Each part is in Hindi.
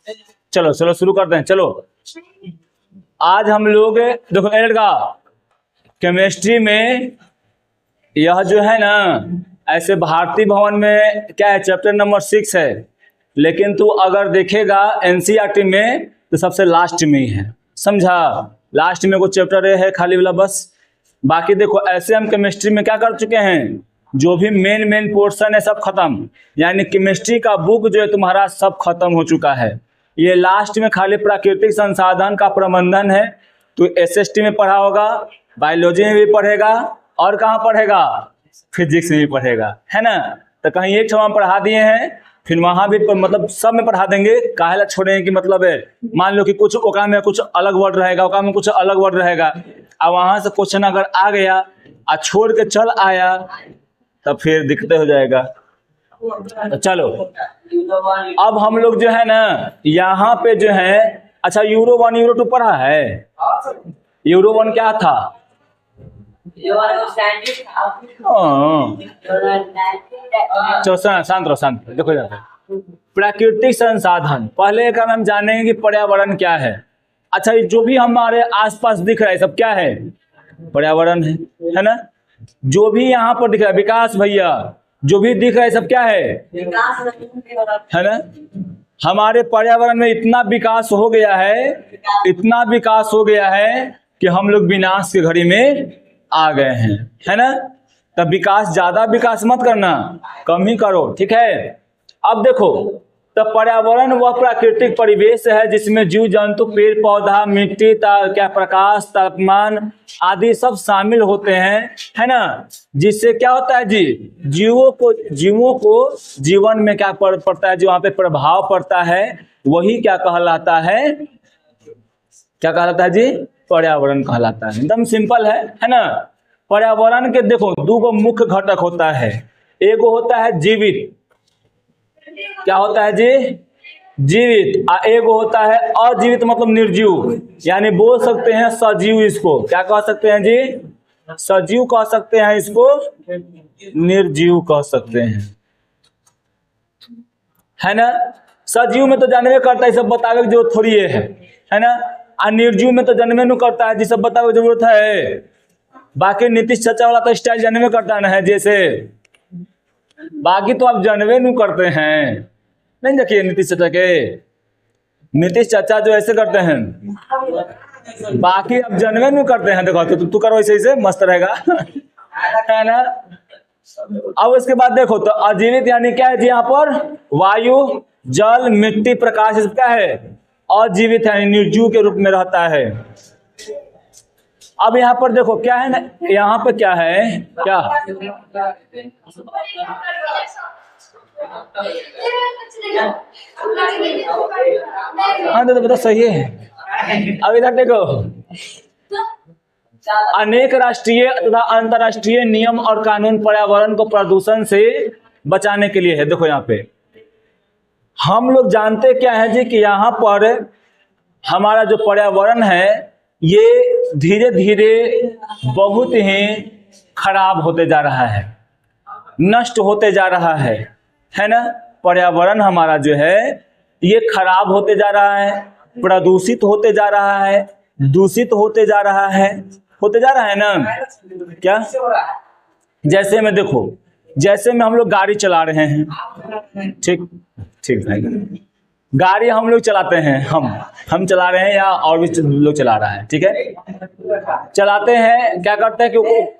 चलो चलो शुरू करते हैं। चलो आज हम लोग देखो एड का केमिस्ट्री में यह जो है ना, ऐसे भारती भवन में क्या है, चैप्टर नंबर 6 है, लेकिन तू अगर देखेगा एनसीईआरटी में तो सबसे लास्ट में ही है, समझा। लास्ट में कुछ चैप्टर है खाली वाला बस। बाकी देखो ऐसे हम केमिस्ट्री में क्या कर चुके हैं, जो भी मेन पोर्शन है सब खत्म, यानी केमिस्ट्री का बुक जो है तुम्हारा सब खत्म हो चुका है। ये लास्ट में खाली प्राकृतिक संसाधन का प्रबंधन है। तो एसएसटी में पढ़ा होगा, बायोलॉजी में भी पढ़ेगा, और कहाँ पढ़ेगा, फिजिक्स में भी पढ़ेगा, है ना। तो कहीं एक हम पढ़ा दिए हैं, फिर वहाँ भी मतलब सब में पढ़ा देंगे, काहे ला छोड़ेंगे कि मतलब है मान लो कि कुछ ओका में कुछ अलग वर्ड रहेगा, ओका में कुछ अलग वर्ड रहेगा, अब वहाँ से क्वेश्चन अगर आ गया और छोड़ के चल आया तब फिर दिक्कत हो जाएगा। तो चलो अब हम लोग जो है ना यहाँ पे जो है, अच्छा यूरो 1 यूरो 2 पढ़ा है। यूरो 1 क्या था, चलो शांत रहो शांत। देखो प्राकृतिक संसाधन, पहले का हम जानेंगे कि पर्यावरण क्या है। अच्छा ये जो भी हमारे आसपास दिख रहा है सब क्या है, पर्यावरण है ना। जो भी यहाँ पर दिख रहा है, विकास भैया, जो भी दिख रहा है सब क्या है ना। हमारे पर्यावरण में इतना विकास हो गया है, इतना विकास हो गया है कि हम लोग विनाश की घड़ी में आ गए हैं, है ना। तब विकास, ज्यादा विकास मत करना, कम ही करो, ठीक है। अब देखो तब पर्यावरण वह प्राकृतिक परिवेश है जिसमें जीव जंतु, पेड़ पौधा, मिट्टी, क्या प्रकाश, तापमान आदि सब शामिल होते हैं, है ना। जिससे क्या होता है जी, जीवों को जीवन में क्या पड़ता है, जो वहां पे प्रभाव पड़ता है वही क्या कहलाता है, क्या कहलाता है जी, पर्यावरण कहलाता है। एकदम सिंपल है ना। पर्यावरण के देखो दो गो मुख्य घटक होता है, एक होता है जीवित, क्या होता है जी, जीवित, और एक होता है अजीवित मतलब निर्जीव, यानी बोल सकते हैं सजीव, इसको क्या कह सकते हैं जी, सजीव कह सकते हैं, इसको निर्जीव कह सकते हैं, है ना। सजीव में तो जानवे करता है, सब बतावे की जरूरत थोड़ी है ना। और निर्जीव में तो जन्मे नहीं करता है, जी सब बतावे की जरूरत है। बाकी नीतीश चाचा वाला तो स्टाइल जन्मे करता है जैसे, बाकी तो आप जानवे नहीं करते हैं, नहीं देखिए नीतीश चाचा के, नीतीश चाचा जो ऐसे करते हैं, बाकी आप जानवे नहीं करते हैं। देखो तो तू करो ऐसे मस्त रहेगा है ना। अब इसके बाद देखो तो अजीवित यानी क्या है जी, यहाँ पर वायु, जल, मिट्टी, प्रकाश, सब क्या है, अजीवित है, निर्जीव के रूप में रहता है। अब यहाँ पर देखो क्या है ना, यहाँ पर क्या है, क्या हाँ तो बता सही है। अब इधर देखो, अनेक राष्ट्रीय तथा अंतर्राष्ट्रीय नियम और कानून पर्यावरण को प्रदूषण से बचाने के लिए है। देखो यहाँ पे हम लोग जानते क्या है जी, कि यहाँ पर हमारा जो पर्यावरण है ये धीरे धीरे बहुत ही खराब होते जा रहा है, नष्ट होते जा रहा है ना। पर्यावरण हमारा जो है ये खराब होते जा रहा है, प्रदूषित होते जा रहा है, दूषित होते जा रहा है ना। क्या जैसे में देखो, जैसे में हम लोग गाड़ी चला रहे हैं, ठीक भाई, गाड़ी हम लोग चलाते हैं, हम चला रहे हैं या और भी लोग चला रहा है, ठीक है, चलाते हैं, क्या करते हैं कि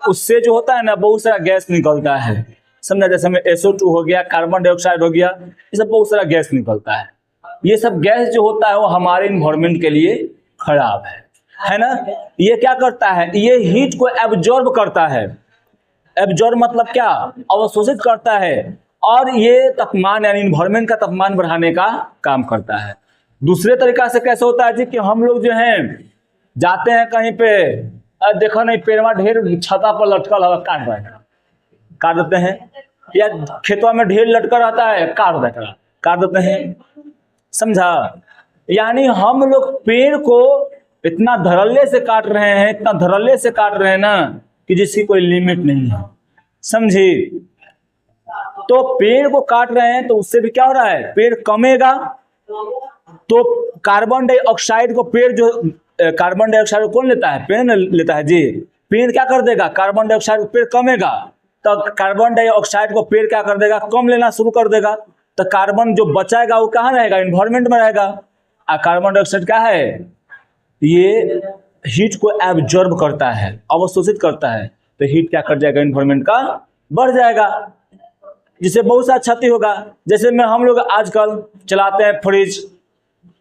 उससे जो होता है ना बहुत सारा गैस निकलता है, समझा। जैसे में SO2 हो गया, कार्बन डाइऑक्साइड हो गया, ये सब बहुत सारा गैस निकलता है। ये सब गैस जो होता है वो हमारे इन्वायरमेंट के लिए खराब है ना। ये क्या करता है, ये हीट को एब्जॉर्ब करता है, एब्जॉर्ब मतलब क्या, अवशोषित करता है, और ये तापमान यानी इन्वायरमेंट का तापमान बढ़ाने का काम करता है। दूसरे तरीका से कैसे होता है जी, कि हम लोग जो हैं जाते हैं कहीं पे, देखो नहीं पेड़वा ढेर छता पर लटकल है, काट देते हैं, या खेतवा में ढेर लटका रहता है, काट देते हैं, समझा। यानी हम लोग पेड़ को इतना धड़ल्ले से काट रहे हैं, इतना धड़ल्ले से काट रहे हैं ना कि जिसकी कोई लिमिट नहीं है, समझी। तो पेड़ को काट रहे हैं तो उससे भी क्या हो रहा है, पेड़ कमेगा, तो कार्बन डाइऑक्साइड को पेड़ जो कार्बन डाइऑक्साइड को कौन लेता है? पेड़ न लेता है जी। पेड़ क्या कर देगा? कार्बन डाइऑक्साइड को पेड़ कमेगा, तो कार्बन डाइऑक्साइड को पेड़ क्या कर देगा? कम लेना शुरू कर देगा। तो कार्बन जो बचाएगा वो कहाँ रहेगा? इन्वायरमेंट में रहेगा। और कार्बन डाइऑक्साइड क्या है? ये हीट को एब्जॉर्ब करता है, अवशोषित करता है। तो हीट क्या कर जाएगा? इन्वायरमेंट का बढ़ जाएगा, जिससे बहुत सा क्षति होगा। जैसे में हम लोग आजकल चलाते हैं फ्रिज,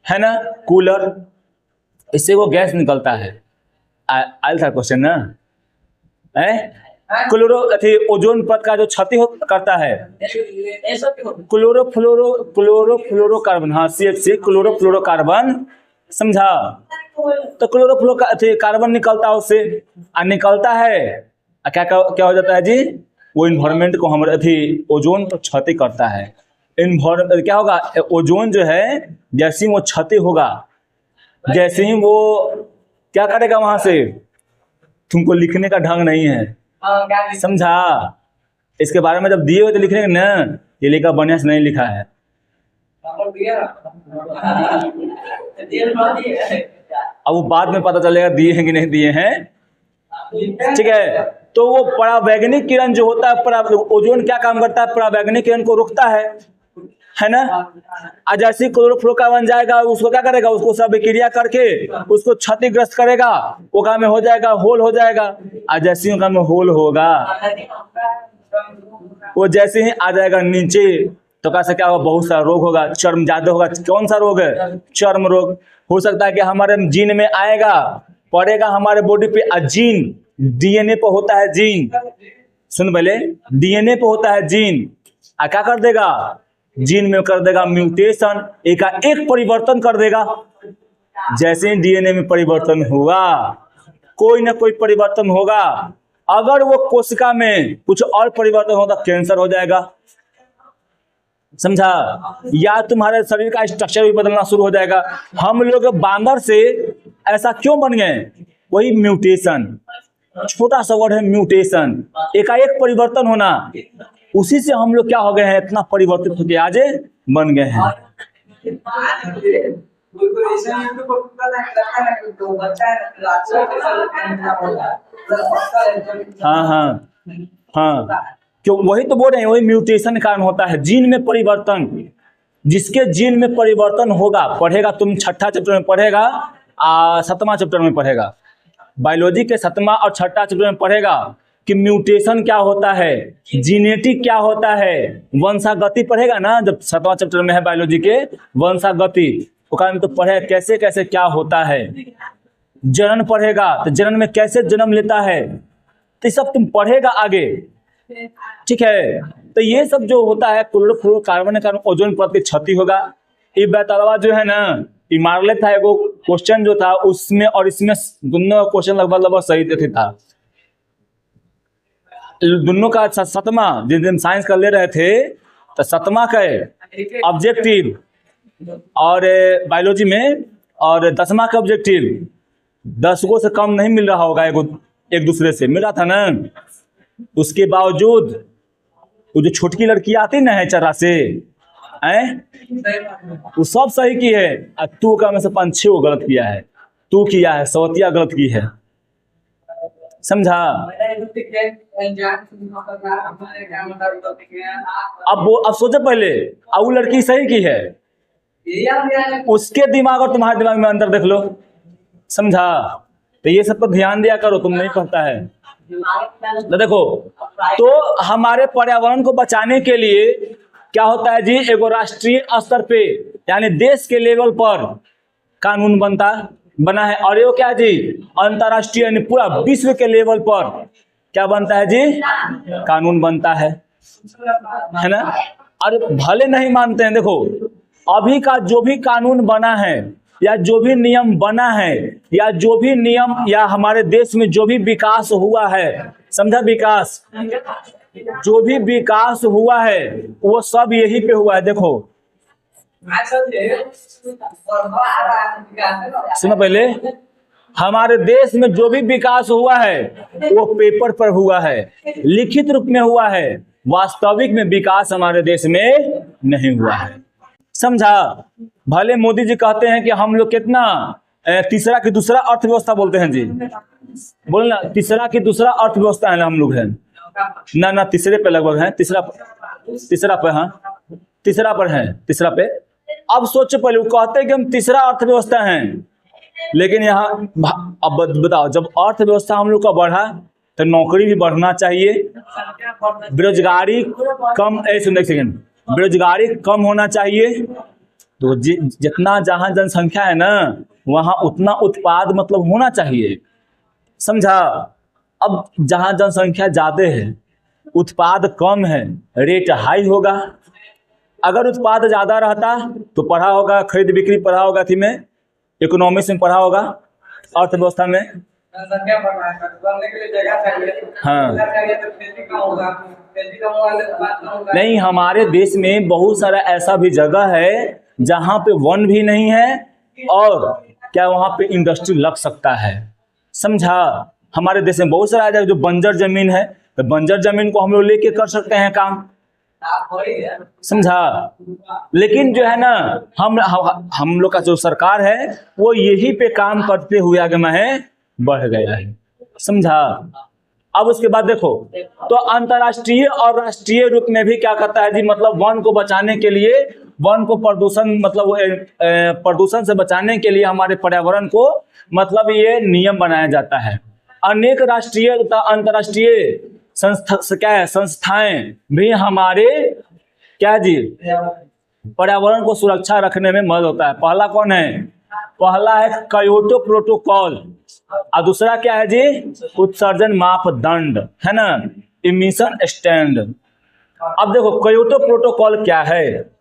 है ना, कूलर, इससे वो गैस निकलता है। आयल था क्वेश्चन ना, क्लोरो ओजोन परत का जो क्षति करता है, क्लोरोफ्लोरोकार्बन, हाँ CFC, क्लोरोफ्लोरोकार्बन, समझा? तो क्लोरोफ्लोरोकार्बन निकलता है उससे, निकलता है, क्या क्या हो जाता है जी? वो इन्वायरमेंट को हमारे ओजोन को क्षति करता है। क्या होगा? ओजोन जो है जैसे ही वो क्षति होगा, जैसे ही वो क्या करेगा वहां से, तुमको लिखने का ढंग नहीं है, समझा? इसके बारे में जब दिए हुए तो लिखने ना, ये लिखा बढ़िया से नहीं लिखा है। अब वो बाद में पता चलेगा दिए हैं कि नहीं दिए हैं, ठीक है? तो वो परावैंगनिक किरण जो होता है, ओजोन क्या काम करता है? परावैंगनिक किरण को रोकता है ना। आज जैसे क्लोरोफ्लोरोकार्बन जाएगा, उसको क्या करेगा? उसको सब विक्रिया करके उसको क्षतिग्रस्त करेगा, वो काम में हो जाएगा, होल हो जाएगा। आज जैसे ही काम में होल होगा, वो जैसे ही आ जाएगा नीचे, तो कैसे क्या होगा? बहुत सारा रोग होगा, चर्म ज्यादा होगा। कौन सा रोग है? चर्म रोग। हो सकता है कि हमारे जीन में आएगा, पड़ेगा हमारे बॉडी पे। जीन DNA पे होता है, जीन, सुन पहले, DNA पे होता है जीन। क्या कर देगा? जीन में कर देगा म्यूटेशन, एक परिवर्तन कर देगा। जैसे ही DNA में परिवर्तन होगा, कोई ना कोई परिवर्तन होगा। अगर वो कोशिका में कुछ और परिवर्तन होगा, कैंसर हो जाएगा, समझा? या तुम्हारे शरीर का स्ट्रक्चर भी बदलना शुरू हो जाएगा। हम लोग बांदर से ऐसा क्यों बन गए? वही म्यूटेशन, छोटा सा वर्ड है म्यूटेशन, एकाएक परिवर्तन होना। उसी से हम लोग क्या हो गए हैं? इतना परिवर्तित होकर आज बन गए हैं। हाँ हाँ हाँ, क्यों? वही तो बोल रहे हैं, वही म्यूटेशन के कारण होता है, जीन में परिवर्तन। जिसके जीन में परिवर्तन होगा, पढ़ेगा तुम, छठा चैप्टर में पढ़ेगा, 7वां चैप्टर में पढ़ेगा, बायोलॉजी के 7वां और 6ठा चैप्टर में पढ़ेगा कि म्यूटेशन क्या होता है, जीनेटिक क्या होता है, वंशागति पढ़ेगा ना। जब 7वां चैप्टर में है बायोलॉजी के वंशागति, वो कारण तो पढ़े कैसे कैसे क्या होता है। जनन पढ़ेगा तो जनन में कैसे जन्म लेता है, तो सब तुम पढ़ेगा आगे, ठीक है? तो ये सब जो होता है क्लोरोफ्लोरोकार्बन के कारण ओजोन परत की क्षति होगा। ये बेतरवा जो है ना, ये मारले था एगो क्वेश्चन जो था, उसमें और इसमें दोनों क्वेश्चन लगभग सही था। दोनों का 7वां, जिस दिन साइंस का ले रहे थे, तो 7वां का ऑब्जेक्टिव और बायोलॉजी में, और 10वां का ऑब्जेक्टिव 10 से कम नहीं मिल रहा होगा, एक दूसरे से मिल रहा था ना। उसके बावजूद वो जो छोटकी लड़की आती ना है चर्रा से, वो सब सही की है, और तू का में से 5-6 वो गलत किया है, तू किया है, सवतिया गलत की है, समझा? अब सोचो पहले, अब वो लड़की सही की है, उसके दिमाग और तुम्हारे दिमाग में अंतर देख लो, समझा? तो ये सब पर ध्यान दिया करो, तुम नहीं पढ़ता है तो देखो। तो हमारे पर्यावरण को बचाने के लिए क्या होता है जी? एगो राष्ट्रीय स्तर पे, यानी देश के लेवल पर कानून बना है, और ये क्या जी? अंतरराष्ट्रीय, यानी पूरा विश्व के लेवल पर क्या बनता है जी? कानून बनता है ना। और भले नहीं मानते हैं, देखो अभी का जो भी कानून बना है, या जो भी नियम बना है, या जो भी नियम, या हमारे देश में जो भी विकास हुआ है, समझा? विकास, जो भी विकास हुआ है वो सब यही पे हुआ है। देखो सुनो पहले, हमारे देश में जो भी विकास हुआ है वो पेपर पर हुआ है, लिखित रूप में हुआ है, वास्तविक में विकास हमारे देश में नहीं हुआ है, समझा? भले मोदी जी कहते हैं कि हम लोग कितना तीसरा की दूसरा अर्थव्यवस्था बोलते हैं जी, बोले ना तीसरा की दूसरा अर्थव्यवस्था है ना हम लोग हैं ना तीसरे पे लगभग है, तीसरा पे, हाँ तीसरा पर है, तीसरा पे। अब सोचो पहले वो कहते हैं कि हम तीसरा अर्थव्यवस्था हैं, लेकिन यहाँ अब बताओ जब अर्थव्यवस्था हम लोग का बढ़ा तो नौकरी भी बढ़ना चाहिए, बेरोजगारी कम, सेकंड बेरोजगारी कम होना चाहिए। तो जितना जहाँ जनसंख्या है ना वहाँ उतना उत्पाद मतलब होना चाहिए, समझा। अब जहाँ जनसंख्या ज़्यादा है उत्पाद कम है, रेट हाई होगा। अगर उत्पाद ज़्यादा रहता तो पढ़ा होगा, खरीद बिक्री पढ़ा होगा, थी में इकोनॉमिक्स में पढ़ा होगा, अर्थव्यवस्था में। हाँ नहीं, हमारे देश में बहुत सारा ऐसा भी जगह है जहाँ पे वन भी नहीं है और क्या वहाँ पे इंडस्ट्री लग सकता है, समझा। हमारे देश में बहुत सारा जगह जो बंजर जमीन है, तो बंजर जमीन को हम लोग लेके कर सकते हैं काम, समझा। लेकिन जो है ना हम लोग का जो सरकार है वो यही पे काम करते हुए आगे में बढ़ गया है, समझा। अब उसके बाद देखो तो अंतर्राष्ट्रीय और राष्ट्रीय रूप में भी क्या करता है जी, मतलब वन को बचाने के लिए, वन को प्रदूषण मतलब प्रदूषण से बचाने के लिए हमारे पर्यावरण को मतलब ये नियम बनाया जाता है। अनेक राष्ट्रीय तथा अंतर्राष्ट्रीय संस्थाएं भी हमारे क्या जी पर्यावरण को सुरक्षा रखने में मदद होता है। पहला कौन है? पहला है क्योटो प्रोटोकॉल और दूसरा क्या है जी, उत्सर्जन मापदंड, है ना, इमिशन स्टैंड। अब देखो क्योटो प्रोटोकॉल क्या है,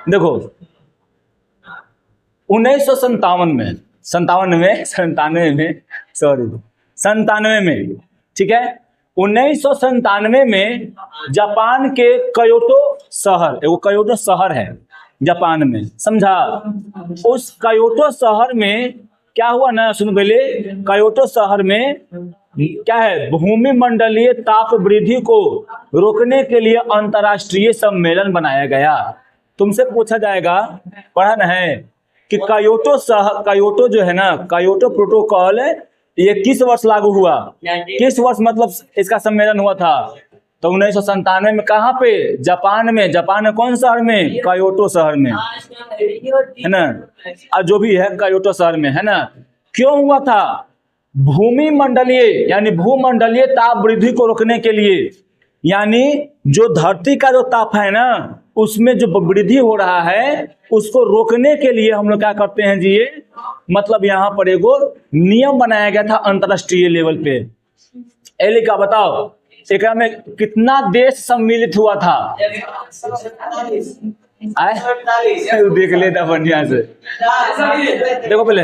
देखो 1997 में, ठीक है, 1997 में जापान के क्योटो शहर, एगो क्योटो शहर है जापान में, समझा। उस क्योटो शहर में क्या हुआ ना, सुनो पहले, क्योटो शहर में क्या है, भूमि मंडलीय ताप वृद्धि को रोकने के लिए अंतर्राष्ट्रीय सम्मेलन बनाया गया। तुमसे पूछा जाएगा, पढ़ा न है कि क्योटो जो है ना, क्योटो प्रोटोकॉल ये किस वर्ष लागू हुआ, किस वर्ष मतलब इसका सम्मेलन हुआ था? तो 1997 में। कहाँ पे? जापान में। जापान में कौन शहर में? क्योटो शहर में, है ना, और जो भी है क्योटो शहर में, है ना। क्यों हुआ था? भूमि मंडलीय यानी भूमंडलीय ताप वृद्धि को रोकने के लिए, यानी जो धरती का जो ताप है ना उसमें जो वृद्धि हो रहा है उसको रोकने के लिए हम लोग क्या करते हैं जी, ये मतलब यहाँ पर एगो नियम बनाया गया था अंतरराष्ट्रीय लेवल पे। एली का बताओ एक में कितना देश सम्मिलित हुआ था? देख लेता बढ़िया से, देखो पहले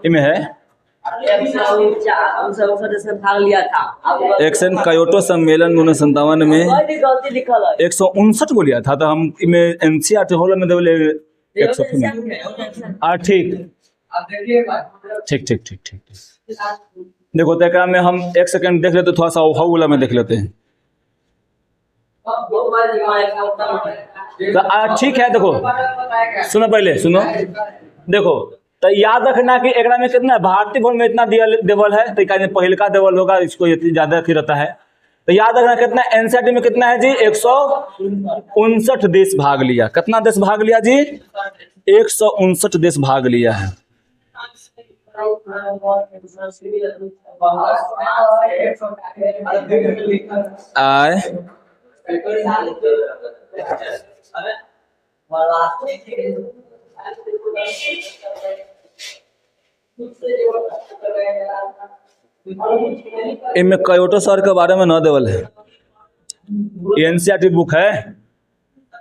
इनमें है एक्शन क्योटो सम्मेलन 1997 में 159 को लिया था, तो हम इनमें एनसीईआरटी हॉल में देवले 100 ठीक। देखो तो में हम एक सेकंड देख लेते, थोड़ा सा वाला में देख लेते हैं। तो ठीक है, देखो सुनो, पहले सुनो, देखो तो याद रखना कि एक में कितना भारतीय भवन में इतना देवल है, तो पहले का देवल होगा, इसको ज्यादा रहता है। तो याद रखना कितना, एनसीईआरटी में कितना है जी, 159 देश भाग लिया। कितना देश भाग लिया जी? 159 देश भाग लिया है। इनमें क्योटो शहर के बारे में न देवल है, एनसीईआरटी बुक है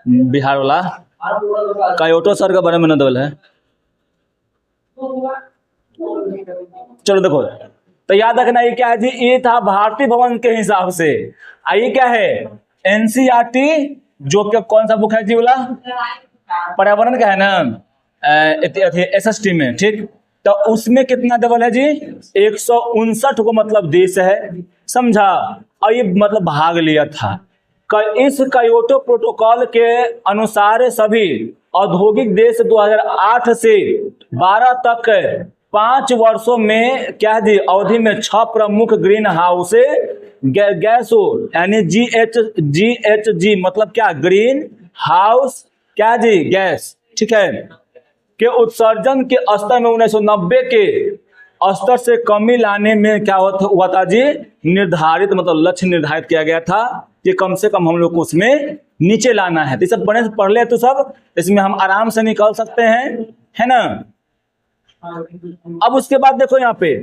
बिहार वाला, क्योटो शहर के बारे में न देवल है। चलो देखो, तो याद रखना ये क्या है जी, ये था भारतीय भवन के हिसाब से। ये क्या है? एनसीईआरटी, जो कि कौन सा बुक है जी वाला, पर्यावरण का है ना, एसएसटी में, ठीक। तो उसमें कितना देवल है जी? 159 को मतलब देश है, समझा। और ये मतलब भाग लिया था। इस कयोटो प्रोटोकॉल के अनुसार सभी औद्योगिक देश 2008 से 12 तक 5 वर्षों में क्या जी अवधि में 6 प्रमुख ग्रीन हाउस गैसों यानी GHG मतलब क्या ग्रीन हाउस क्या जी गैस, ठीक है, के उत्सर्जन के स्तर में 1990 के स्तर से कमी लाने में क्या हुआ था जी, निर्धारित मतलब लक्ष्य निर्धारित किया गया था कि कम से कम हम लोग को उसमें नीचे लाना है। तो सब बड़े से पढ़ ले तो सब इसमें हम आराम से निकल सकते हैं, है ना। अब उसके बाद देखो यहाँ पे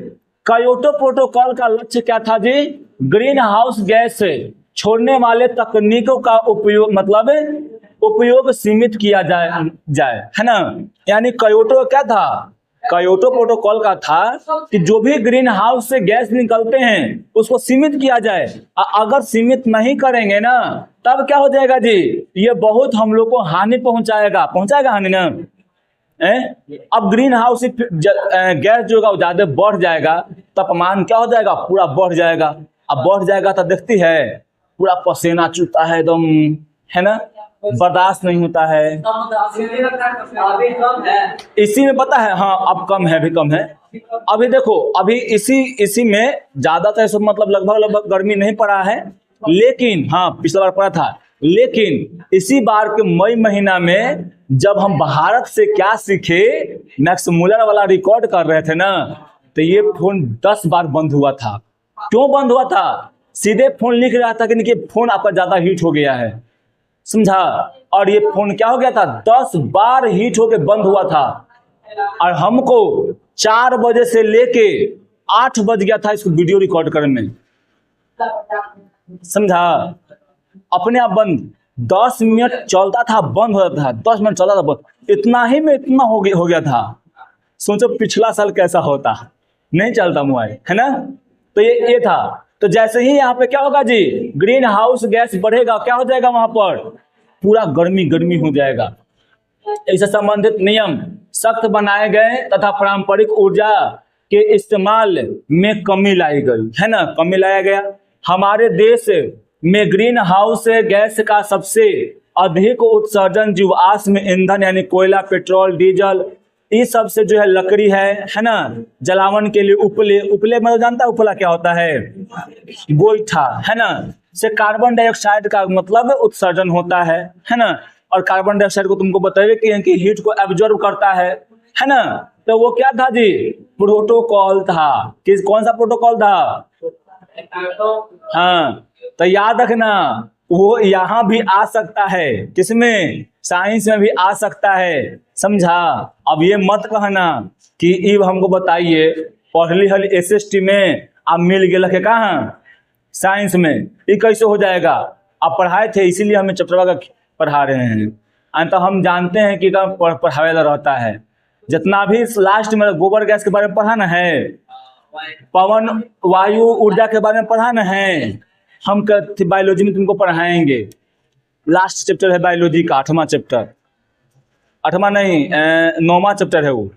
कयोटो प्रोटोकॉल का लक्ष्य क्या था जी, ग्रीन हाउस गैस छोड़ने वाले तकनीकों का उपयोग मतलब उपयोग सीमित किया जाए, है ना। यानी कयोटो क्या था, कयोटो प्रोटोकॉल का था कि जो भी ग्रीन हाउस से गैस निकलते हैं उसको सीमित किया जाए। अगर सीमित नहीं करेंगे ना तब क्या हो जाएगा जी, ये बहुत हम लोग को हानि पहुंचाएगा हानि ना। अब ग्रीन हाउस गैस जो है ज्यादा बढ़ जाएगा, तापमान क्या हो जाएगा पूरा बढ़ जाएगा। अब बढ़ जाएगा तो देखती है पूरा पसीना चूता है एकदम, है ना, बर्दाश्त नहीं होता है। इसी में पता है, हाँ अब कम है, अभी कम है। अभी देखो अभी इसी में ज्यादातर सब मतलब लगभग गर्मी नहीं पड़ा है, लेकिन हाँ पिछला बार पड़ा था। लेकिन इसी बार के मई महीना में जब हम भारत से क्या सीखे, मैक्स मुलर वाला रिकॉर्ड कर रहे थे ना, तो ये फोन 10 बार बंद हुआ था। क्यों बंद हुआ था, सीधे फोन लिख रहा था कि फोन आपका ज्यादा हीट हो गया है, समझा। और ये फोन क्या हो गया था, 10 बार हीट होके बंद हुआ था। और हमको 4 बजे से लेके 8 बज गया था इसको वीडियो रिकॉर्ड करने में, समझा। अपने आप बंद, 10 मिनट चलता था बंद हो जाता था, 10 मिनट चलता था बंद, इतना ही में इतना हो गया था। सोचो पिछला साल कैसा होता, नहीं चलता मोबाइल, है ना। तो ये था। तो जैसे ही यहाँ पे क्या होगा जी, ग्रीन हाउस गैस बढ़ेगा, क्या हो जाएगा वहां पर पूरा गर्मी हो जाएगा। इससे संबंधित नियम सख्त बनाए गए तथा पारंपरिक ऊर्जा के इस्तेमाल में कमी लाई गई, है ना, कमी लाया गया। हमारे देश में ग्रीन हाउस गैस का सबसे अधिक उत्सर्जन जीवाश्म ईंधन यानी कोयला, पेट्रोल, डीजल, इस सब से जो है लकड़ी है ना, जलावन के लिए उपले मतलब जानता है उपला क्या होता है, गोईठा, है ना, से कार्बन डाइऑक्साइड का मतलब उत्सर्जन होता है ना। और कार्बन डाइऑक्साइड को तुमको बताइए कि हीट को एब्जॉर्ब करता है ना। तो वो क्या था जी, प्रोटोकॉल था। कौन सा प्रोटोकॉल था, हाँ तो याद रखना, वो यहाँ भी आ सकता है, किसमें, साइंस में भी आ सकता है, समझा। अब ये मत कहना कि इब हमको बताइए पढ़ली हल SST में अब मिल गया के कहाँ साइंस में, ये कैसे हो जाएगा। आप पढ़ाए थे इसीलिए हमें चैप्टर का पढ़ा रहे हैं। तो हम जानते हैं कि पढ़ावेला रहता है। जितना भी लास्ट में गोबर गैस के बारे में पढ़ाना है, पवन वायु ऊर्जा के बारे में पढ़ाना है, हम बायोलॉजी में तुमको पढ़ाएंगे। लास्ट चैप्टर है बायोलॉजी का, 8वां चैप्टर, 8वां नहीं 9वां चैप्टर है वो,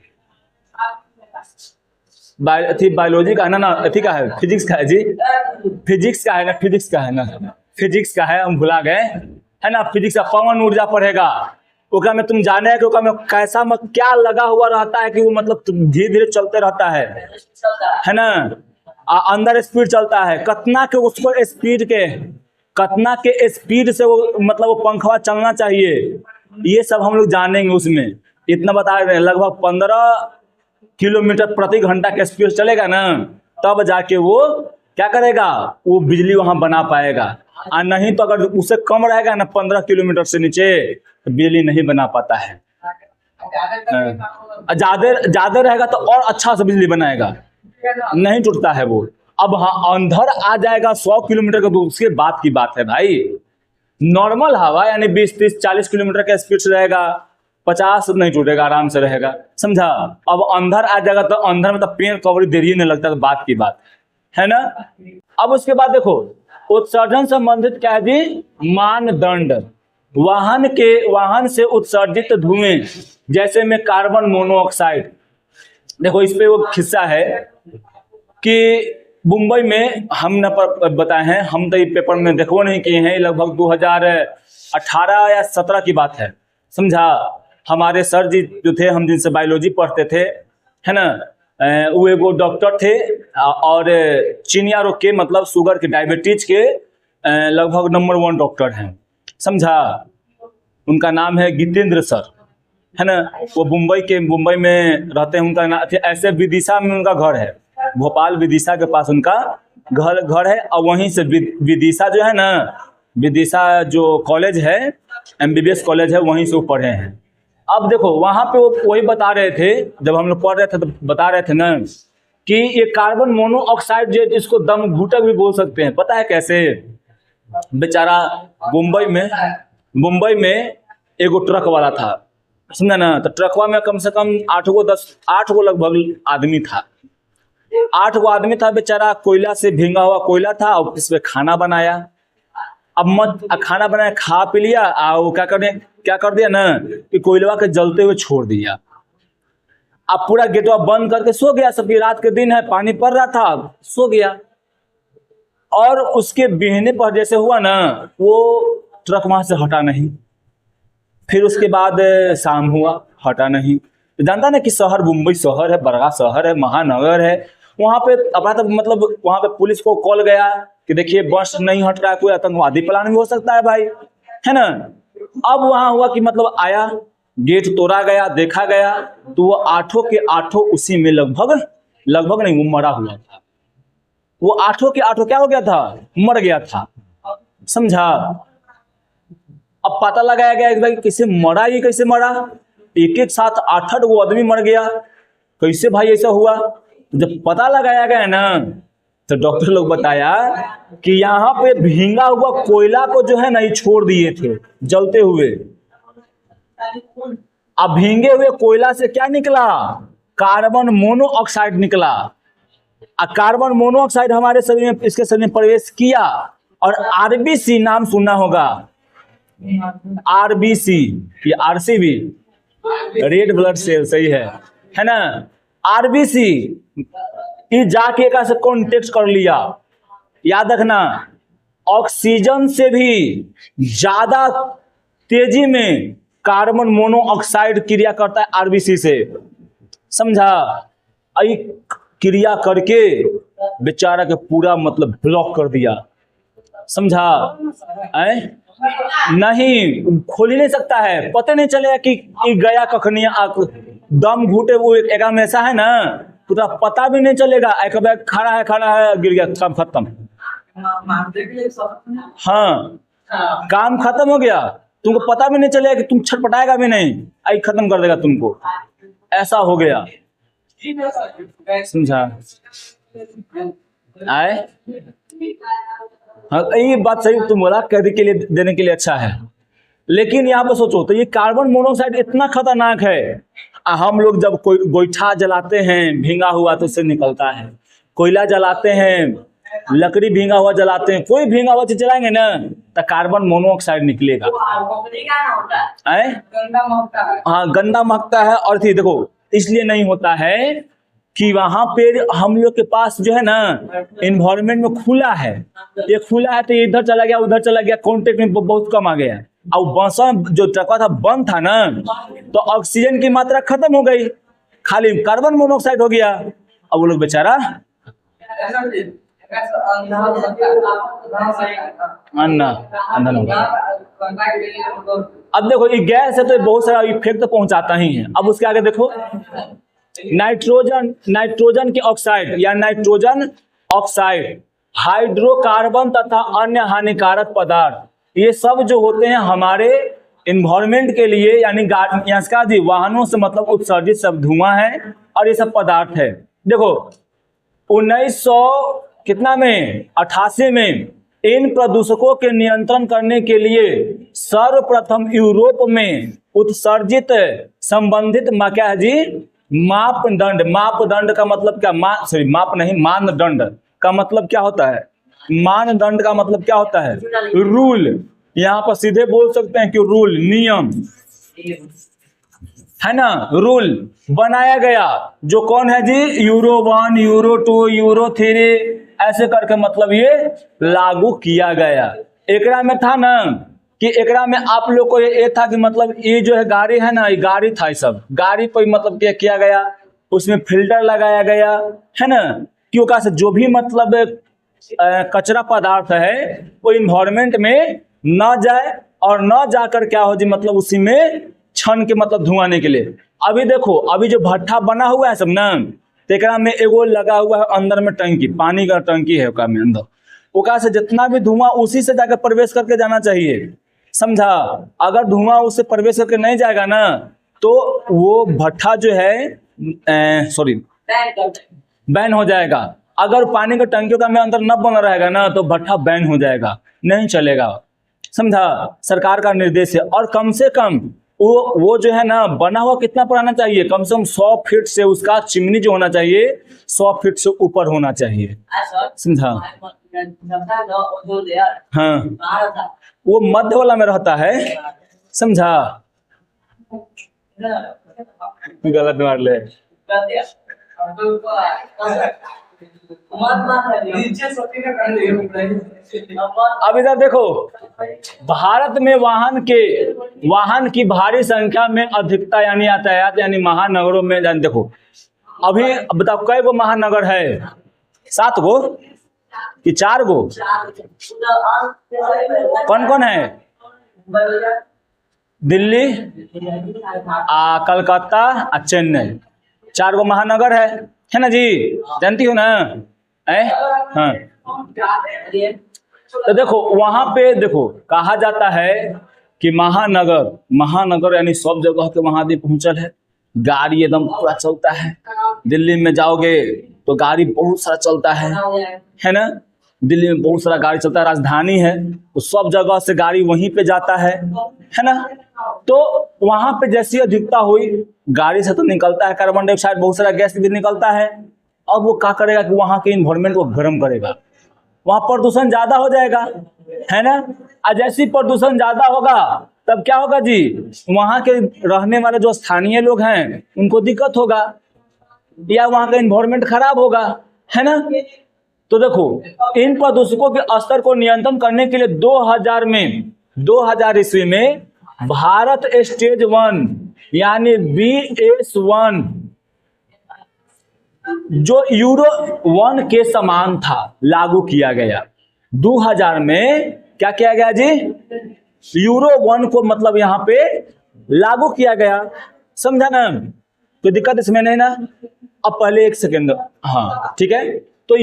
बायोलॉजी का है ना, अथी का है, फिजिक्स का है जी, फिजिक्स का है ना, फिजिक्स का है, हम भुला गए, है ना। फिजिक्स का पवन ऊर्जा पढ़ेगा, ओकरा में तुम जाने है कि ओकरा में कैसा क्या लगा हुआ रहता है कि वो मतलब धीरे धीरे चलते रहता है ना। अंदर स्पीड चलता है, कतना के उसको कतना के स्पीड से वो मतलब वो पंखवा चलना चाहिए, ये सब हम लोग जानेंगे उसमें। इतना बता रहे हैं, लगभग 15 किलोमीटर प्रति घंटा के स्पीड चलेगा ना, तब जाके वो क्या करेगा, वो बिजली वहां बना पाएगा। और नहीं तो अगर उससे कम रहेगा ना 15 किलोमीटर से नीचे, तो बिजली नहीं बना पाता है। ज्यादा रहेगा तो और अच्छा से बिजली बनाएगा, नहीं टूटता है वो। अब हाँ अंदर आ जाएगा 100 किलोमीटर का, तो उसके बाद की बात है भाई। नॉर्मल हवा यानी 20, 30, 40 किलोमीटर का स्पीड से रहेगा, 50 नहीं टूटेगा, आराम से रहेगा, समझा। अब अंदर आ जाएगा तो अंदर में तो पेड़ कवरी देरी नहीं लगता, तो बात की बात है ना। अब उसके बाद देखो उत्सर्जन संबंधित क्या है जी, मानदंड। वाहन से उत्सर्जित धुएं जैसे में कार्बन मोनोऑक्साइड, देखो इस पे वो खिस्सा है कि मुंबई में हमने बताए हैं, हम तो ये पेपर में देखो नहीं किए हैं, लगभग 2018 या 17 की बात है, समझा। हमारे सर जी जो थे, हम जिनसे बायोलॉजी पढ़ते थे, है ना, वो एगो डॉक्टर थे और चिनिया रोग के मतलब शुगर के, डायबिटीज के लगभग नंबर 1 डॉक्टर हैं, समझा। उनका नाम है गितेंद्र सर, है ना। वो मुंबई में रहते हैं। उनका नाम ऐसे विदिशा में उनका घर है, भोपाल विदिशा के पास उनका घर है। और वहीं से विदिशा जो है ना, विदिशा जो कॉलेज है, MBBS कॉलेज है, वहीं से वो पढ़े हैं। अब देखो वहाँ पे वो वही बता रहे थे, जब हम लोग पढ़ रहे थे तो बता रहे थे ना कि ये कार्बन मोनोऑक्साइड जो, इसको दम घुटक भी बोल सकते हैं। पता है कैसे? बेचारा मुंबई में एगो ट्रक वाला था, समझा ना। तो ट्रकवा में कम से कम 8 गो लगभग आदमी था। 8 गो आदमी था बेचारा, कोयला से भींगा हुआ कोयला था और इसमें खाना बनाया। अब खाना बनाया, खा पी लिया, वो क्या कर दिया ना कि कोयलवा के जलते हुए छोड़ दिया। अब पूरा गेटवा बंद करके सो गया। सबकी रात के दिन है, पानी पड़ रहा था, सो गया। और उसके बिहने पर जैसे हुआ ना, वो ट्रक वहां से हटा नहीं। फिर उसके बाद शाम हुआ, हटा नहीं। जानता ना कि शहर, मुंबई शहर है, बड़ा शहर है, महानगर है। वहां पे अपना तो मतलब वहां पे पुलिस को कॉल गया कि देखिए बस नहीं हट रहा है, कोई आतंकवादी प्लान भी हो सकता है भाई, है ना। अब वहां हुआ कि मतलब आया, गेट तोड़ा गया, देखा गया तो वो 8 के 8 उसी में लगभग नहीं, वो मरा हुआ था। वो 8 के 8 क्या हो गया था? मर गया था, समझा। अब पता लगाया गया कि भाई कैसे मरा, ये कैसे मरा? एक साथ 8 वो आदमी मर गया, कैसे भाई ऐसा हुआ? जब पता लगाया गया ना तो डॉक्टर लोग बताया कि यहाँ पे भींगा हुआ कोयला को जो है ना, ये छोड़ दिए थे जलते हुए। अब भींगे हुए कोयला से क्या निकला? कार्बन मोनोऑक्साइड निकला। कार्बन मोनोऑक्साइड हमारे शरीर में, इसके शरीर में प्रवेश किया और RBC नाम सुनना होगा। RBC, ये RCB, रेड ब्लड सेल, सही है ना। RBC ये जाके एक से कॉन्टेक्ट कर लिया। याद रखना, ऑक्सीजन से भी ज्यादा तेजी में कार्बन मोनोऑक्साइड क्रिया करता है RBC से, समझा। क्रिया करके बेचारा के पूरा मतलब ब्लॉक कर दिया, समझा। नहीं खोल ही नहीं सकता है, पता नहीं चलेगा कि गया कखनिया। दम घुटे वो एक में ऐसा है ना, पूरा पता भी नहीं चलेगा। एक बैग खड़ा है, गिर गया, काम खत्म। हाँ, काम खत्म हो गया, तुमको पता भी नहीं चलेगा कि तुम छटपटाएगा भी नहीं, आई खत्म कर देगा तुमको, ऐसा हो गया, समझा। आए हाँ, ये बात सही तुम बोला, कहने के लिए, देने के लिए अच्छा है। लेकिन यहाँ पर सोचो तो ये कार्बन मोनोऑक्साइड इतना खतरनाक है। हम लोग जब कोई गोईठा जलाते हैं भींगा हुआ तो उससे निकलता है, कोयला जलाते हैं, लकड़ी भींगा हुआ जलाते हैं, कोई भींगा हुआ चीज जलाएंगे ना तो कार्बन मोनोऑक्साइड निकलेगा। हाँ, गंदा महकता है। और फिर देखो इसलिए नहीं होता है कि वहां पे हम लोग के पास जो है ना एनवायरनमेंट में खुला है, ये खुला है तो इधर चला गया, उधर चला गया, कांटेक्ट में बहुत कम आ गया। अब बसा जो ट्रकवा था बंद था ना, तो ऑक्सीजन की मात्रा खत्म हो गई, खाली कार्बन मोनोऑक्साइड हो गया। अब वो लोग बेचारा अन्ना अब देखो ये गैस है तो बहुत सारा इफेक्ट तो पहुंचाता ही है। अब उसके आगे देखो, नाइट्रोजन के ऑक्साइड या नाइट्रोजन ऑक्साइड, हाइड्रोकार्बन तथा अन्य हानिकारक पदार्थ, ये सब जो होते हैं हमारे इन्वायरमेंट के लिए, यानी वाहनों से मतलब उत्सर्जित सब धुआं है और ये सब पदार्थ है। देखो 1988 में इन प्रदूषकों के नियंत्रण करने के लिए सर्वप्रथम यूरोप में उत्सर्जित संबंधित क्या है जी, मापदंड का मतलब क्या, मानदंड का मतलब क्या होता है? मानदंड का मतलब क्या होता है? रूल। यहाँ पर सीधे बोल सकते हैं कि रूल, नियम है ना, रूल बनाया गया। जो कौन है जी? यूरो 1, यूरो 2, यूरो 3, ऐसे करके मतलब ये लागू किया गया। एकरा में था ना कि एकरा में आप लोग को ये था कि मतलब ये जो है गाड़ी है ना, ये गाड़ी था, ये सब गाड़ी पर मतलब क्या किया गया, उसमें फिल्टर लगाया गया है ना, क्योंकि से जो भी मतलब कचरा पदार्थ है वो इन्वायरमेंट में न जाए और न जाकर क्या हो जी मतलब उसी में छन के मतलब धुआं के लिए। अभी देखो, अभी जो भट्ठा बना हुआ है सब ना, तेकरा में एगो लगा हुआ है अंदर में टंकी, पानी का टंकी है ओका में अंदर, ओका से जितना भी धुआं उसी से जाकर प्रवेश करके जाना चाहिए, समझा। अगर धुआं उससे प्रवेश करके नहीं जाएगा ना तो वो भट्ठा जो है सॉरी बैन हो जाएगा। अगर पानी का टंकियों का में अंदर न बना रहेगा ना तो भट्ठा बैन हो जाएगा, नहीं चलेगा, समझा। सरकार का निर्देश है। और कम से कम वो जो है ना बना हुआ कितना पुराना चाहिए, कम से कम 100 फीट से उसका चिमनी जो होना चाहिए 100 फीट से ऊपर होना चाहिए, समझा। हाँ, वो मध्य वाला में रहता है, समझा। गलत मार ले। अब इधर देखो, भारत में वाहन की भारी संख्या में अधिकता यानी यातायात यानी महानगरों में देखो, अभी बताओ कै गो महानगर है, 7 गो कि 4 गो, कौन कौन है? दिल्ली, कलकत्ता, चेन्नई, 4 गो महानगर है ना जी, जानती हो ना? हाँ, तो देखो वहां पे देखो कहा जाता है कि महानगर यानी सब जगह के वहां भी पहुंचल है, गाड़ी एकदम पूरा चलता है। दिल्ली में जाओगे तो गाड़ी बहुत सारा चलता है ना, दिल्ली में बहुत सारा गाड़ी चलता है, राजधानी है तो सब जगह से गाड़ी वहीं पे जाता है ना। तो वहां पे जैसी अधिकता हुई, गाड़ी से तो निकलता है कार्बन डाइऑक्साइड, बहुत सारा गैस भी निकलता है। अब वो क्या करेगा कि वहां के इन्वायरमेंट को गर्म करेगा, वहां प्रदूषण ज्यादा हो जाएगा, है ना। और जैसी प्रदूषण ज्यादा होगा तब क्या होगा जी, वहां के रहने वाले जो स्थानीय लोग हैं उनको दिक्कत होगा या वहां का इन्वायरमेंट खराब होगा, है ना। तो देखो इन प्रदूषकों के स्तर को नियंत्रण करने के लिए 2000 ईस्वी में भारत स्टेज 1 यानी BS1 जो यूरो 1 के समान था लागू किया गया। 2000 में क्या किया गया जी, यूरो 1 को मतलब यहाँ पे लागू किया गया, समझा ना। कोई दिक्कत इसमें नहीं ना। अब पहले एक सेकेंड, हाँ ठीक है। तो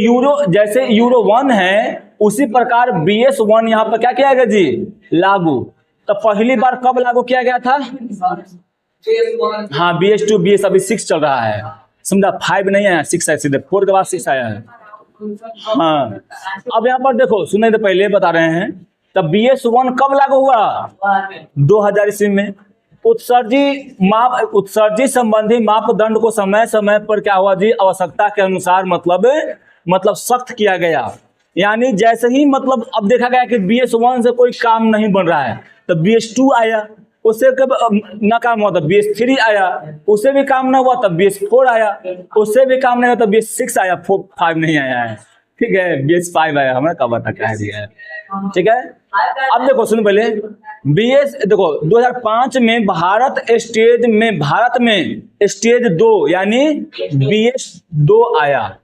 जैसे यूरो 1 है उसी प्रकार BS1 यहाँ पर क्या किया गया जी, लागू। तो पहली बार कब लागू किया गया था? हाँ, BS2 BS अभी 6 चल रहा है, समझा। 5 नहीं आया, 6 आया, सीधे 4 के बाद 6 आया है। हाँ, अब यहाँ पर देखो, सुने तो पहले बता रहे हैं। तब BS1 कब लागू हुआ? 2000 ईस्वी में। उत्सर्जी संबंधी मापदंड को समय समय पर क्या हुआ जी, आवश्यकता के अनुसार मतलब सख्त किया गया। यानी जैसे ही मतलब अब देखा गया कि BS1 से कोई काम नहीं बन रहा है तो BS2 आया, उससे कब ना काम हुआ तब BS3 आया, उससे भी काम ना हुआ तब BS4 आया, उससे भी काम नहीं हुआ तब BS6 आया, 5 नहीं आया है, ठीक है, BS5 आया। हमें कब तक कह दिया है, ठीक है। अब देखो सुन पहले, देखो 2005 में भारत में स्टेज 2 यानी BS2 आया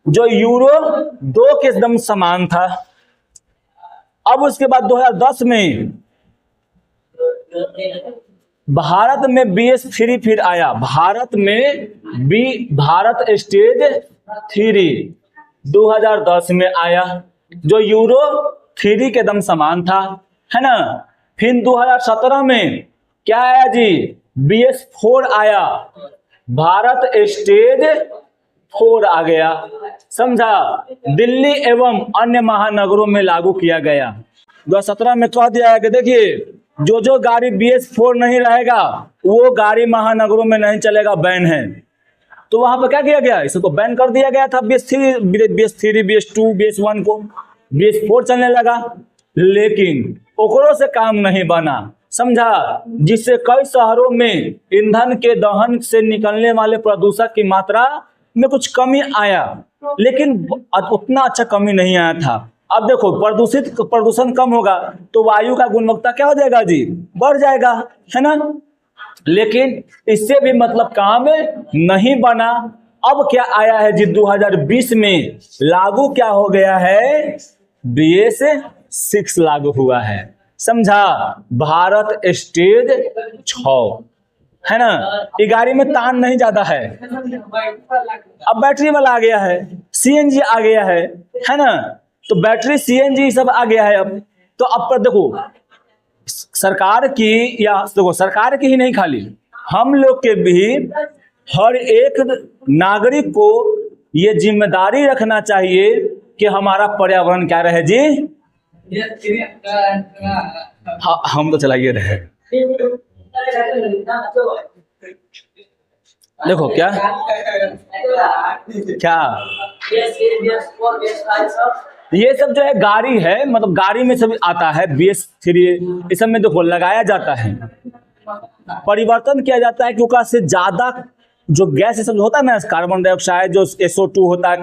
जो यूरो 2 के एकदम समान था। अब उसके बाद 2010 में भारत में BS3 फिर आया, भारत स्टेज 3 2010 में आया जो यूरो 3 के एकदम समान था, है ना। फिर 2017 में क्या आया जी, BS4 आया, भारत स्टेज 4 आ गया, समझा। दिल्ली एवं अन्य महानगरों में लागू किया गया। 2017 में कह दिया है कि देखिए जो गाड़ी BS4 नहीं रहेगा वो गाड़ी महानगरों में नहीं चलेगा, बैन है। तो वहां पर क्या किया गया, इसको बैन कर दिया गया था। BS3 BS2 BS1 को, BS4 चलने लगा, लेकिन ओकरों से काम नहीं बना, समझा। जिससे कई शहरों में ईंधन के दहन से निकलने वाले प्रदूषक की मात्रा में कुछ कमी आया, लेकिन उतना अच्छा कमी नहीं आया था। अब देखो प्रदूषण कम होगा तो वायु का गुणवत्ता क्या हो जाएगा जी, बढ़ जाएगा, है ना। लेकिन इससे भी मतलब काम नहीं बना। अब क्या आया है जी, 2020 में लागू क्या हो गया है, BS6 लागू हुआ है, समझा। भारत स्टेज 6, है ना। ये गाड़ी में तान नहीं जाता है। अब बैटरी वाला आ गया है, CNG आ गया है ना। तो बैटरी CNG सब आ गया है। अब तो अब पर देखो सरकार की, या देखो सरकार की ही नहीं, खाली हम लोग के भी, हर एक नागरिक को ये जिम्मेदारी रखना चाहिए कि हमारा पर्यावरण क्या रहे जी। हाँ, हम तो चलाइए रहे। देखो क्या ये सब जो है गाड़ी है, मतलब गाड़ी में सब आता है, BS3 इस सब में देखो लगाया जाता है, परिवर्तन किया जाता है, क्योंकि से ज्यादा जो गैस ये सब होता है ना, कार्बन डाइऑक्साइड, जो SO2 होता है,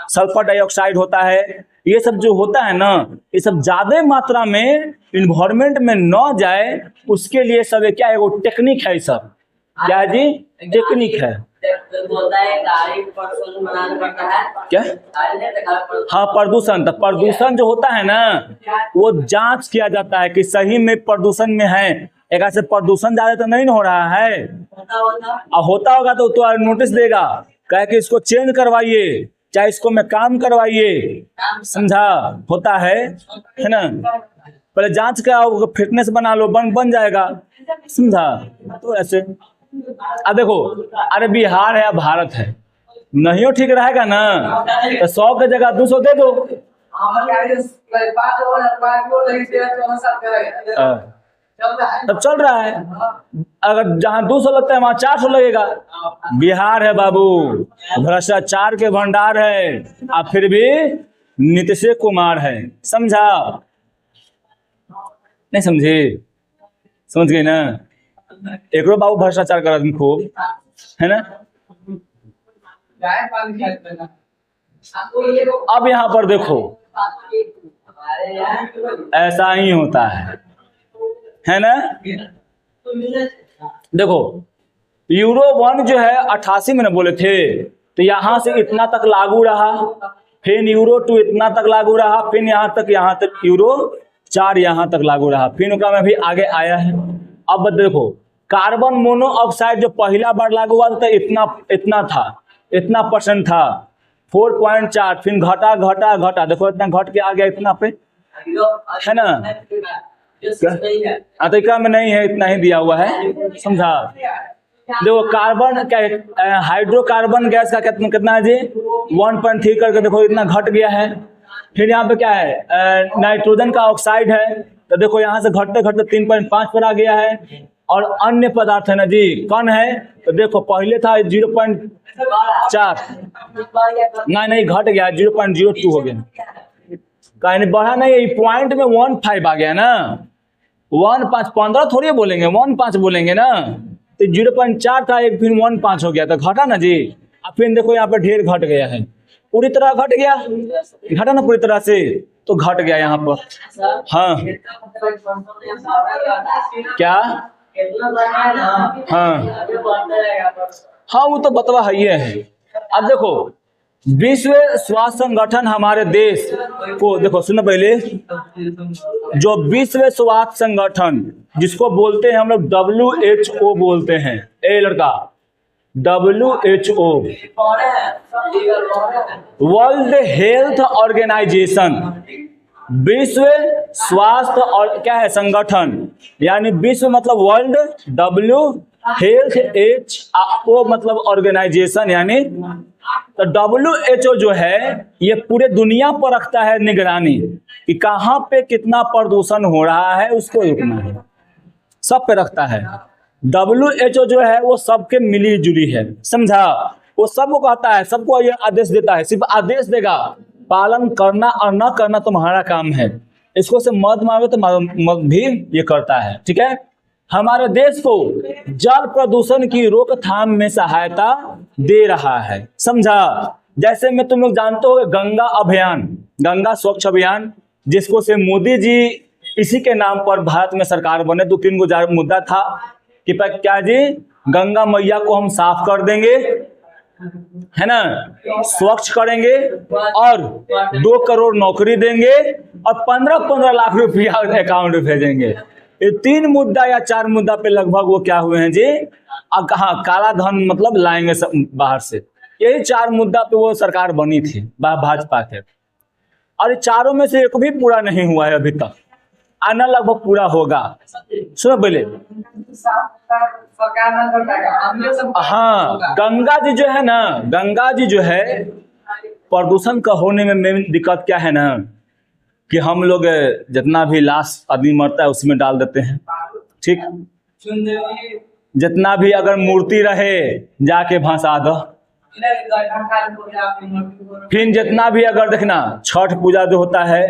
सल्फर डाइऑक्साइड होता है, ये सब जो होता है ना, ये सब ज्यादा मात्रा में इन्वायरमेंट में न जाए, उसके लिए सब क्या है, वो टेक्निक है। सब क्या जी, टेक्निक है। क्या, हाँ प्रदूषण, तो प्रदूषण जो होता है ना, वो जांच किया जाता है कि सही में प्रदूषण में है, एक ऐसे प्रदूषण ज्यादा तो नहीं हो रहा है। होता होगा तो नोटिस देगा, कहे कि इसको चेंज करवाइए, चाहे इसको में काम करवाइए, समझा। होता है ना। पहले जांच कराओ, फिटनेस बना लो, बन जाएगा, समझा। तो ऐसे अब देखो, अरे बिहार है या भारत है, नहीं हो ठीक रहेगा ना, तो 100 की जगह 200 दे दो। तब चल रहा है। अगर जहां 200 लगता है वहां 400 लगेगा। बिहार है बाबू, भ्रष्टाचार के भंडार है, अब फिर भी नीतीश कुमार है, समझा। नहीं समझे, समझ गए ना। एक बाबू भ्रष्टाचार कर रहा खूब, है ना। अब यहाँ पर देखो ऐसा ही होता है ना। देखो यूरो 1 जो है 88 में बोले थे, तो यहाँ से इतना तक लागू रहा, फिर यूरो 2 इतना तक लागू रहा, फिर यहाँ तक यूरो 4 यहाँ तक लागू रहा, फिर उनका में भी आगे आया है। अब देखो कार्बन मोनोऑक्साइड जो पहला बार लागू हुआ था इतना परसेंट था, 4.4, फिर घटा, देखो इतना घट के आ गया इतना पे, है ना। अतिका में नहीं है, इतना ही दिया हुआ है, समझा। देखो कार्बन क्या, हाइड्रोकार्बन गैस का कितना है जी, 1.3 करके देखो इतना घट गया है। फिर यहाँ पे क्या है, नाइट्रोजन का ऑक्साइड है, तो देखो यहाँ से घटते 3.5 पर आ गया है। और अन्य पदार्थ है ना जी, कौन है, तो देखो पहले था 0.4, नहीं घट गया, 0.02 हो गया, कहीं बढ़ा नहीं, पॉइंट में 1.5 आ गया ना, 1.5, 15 थोड़ी बोलेंगे, 1.5 बोलेंगे ना, तो 0.4 था, एक फिर 1.5 हो गया, तो घटा ना जी। अब फिर देखो यहाँ पे ढेर घट गया है, पूरी तरह घट गया, घटा ना पूरी तरह से, तो घट गया यहाँ पर। हाँ क्या, हाँ वो तो बतवा है। अब देखो विश्व स्वास्थ्य संगठन हमारे देश को, देखो सुनो पहले, जो विश्व स्वास्थ्य संगठन जिसको बोलते हैं हम लोग WHO बोलते हैं, ए लड़का, WHO वर्ल्ड हेल्थ ऑर्गेनाइजेशन, विश्व स्वास्थ्य और क्या है संगठन, यानी विश्व मतलब वर्ल्ड, W हेल्थ, WHO मतलब ऑर्गेनाइजेशन, यानी तो WHO जो है ये पूरे दुनिया पर रखता है निगरानी कि कहाँ पे कितना प्रदूषण हो रहा है, उसको रोकना है, सब पे रखता है। WHO जो है वो सबके मिली जुली है, समझा। वो सबको कहता है, सबको ये आदेश देता है, सिर्फ आदेश देगा, पालन करना और न करना तुम्हारा काम है। इसको से मत मांगो तो मत भी ये करता है, ठीक है। हमारे देश को जल प्रदूषण की रोकथाम में सहायता दे रहा है। समझा? जैसे में तुम लोग जानते हो गंगा अभियान, गंगा स्वच्छ अभियान, जिसको से मोदी जी इसी के नाम पर भारत में सरकार बने, 2-3 मुद्दा था कि क्या जी, गंगा मैया को हम साफ कर देंगे, है ना, स्वच्छ करेंगे और 2 करोड़ नौकरी देंगे और 15-15 लाख रुपया अकाउंट में भेजेंगे। ये 3 मुद्दा या 4 मुद्दा पे लगभग वो क्या हुए हैं जी, हाँ, काला धन मतलब लाएंगे सब बाहर से। यही 4 मुद्दा पे वो सरकार बनी थी भाजपा के, और 4 में से एक भी पूरा नहीं हुआ है अभी तक, आना लगभग पूरा होगा। सुनो पहले, हाँ, गंगा जी जो है ना, गंगा जी जो है प्रदूषण का होने में मेन दिक्कत क्या है ना, कि हम लोग जितना भी लाश आदमी मरता है उसमें डाल देते हैं, ठीक, जितना भी अगर मूर्ति रहे जाके भंसा दो, फिर जितना भी अगर देखना छठ पूजा जो होता है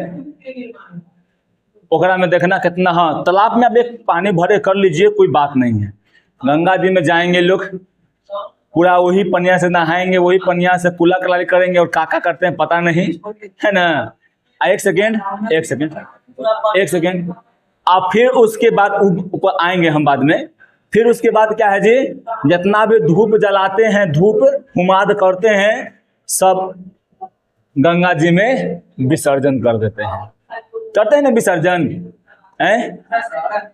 ओकरा में देखना कितना, हाँ, तालाब में अब एक पानी भरे कर लीजिए, कोई बात नहीं है। गंगा जी में जाएंगे लोग, पूरा वही पनिया से नहाएंगे, वही पनिया से कुला कलाली करेंगे और काका करते हैं पता नहीं, है ना। एक सेकेंड, आप फिर उसके बाद ऊपर आएंगे हम बाद में। फिर उसके बाद क्या है जी, जितना भी धूप जलाते हैं, धूप हुमाद करते हैं, सब गंगा जी में विसर्जन कर देते हैं, करते हैं ना विसर्जन, हैं?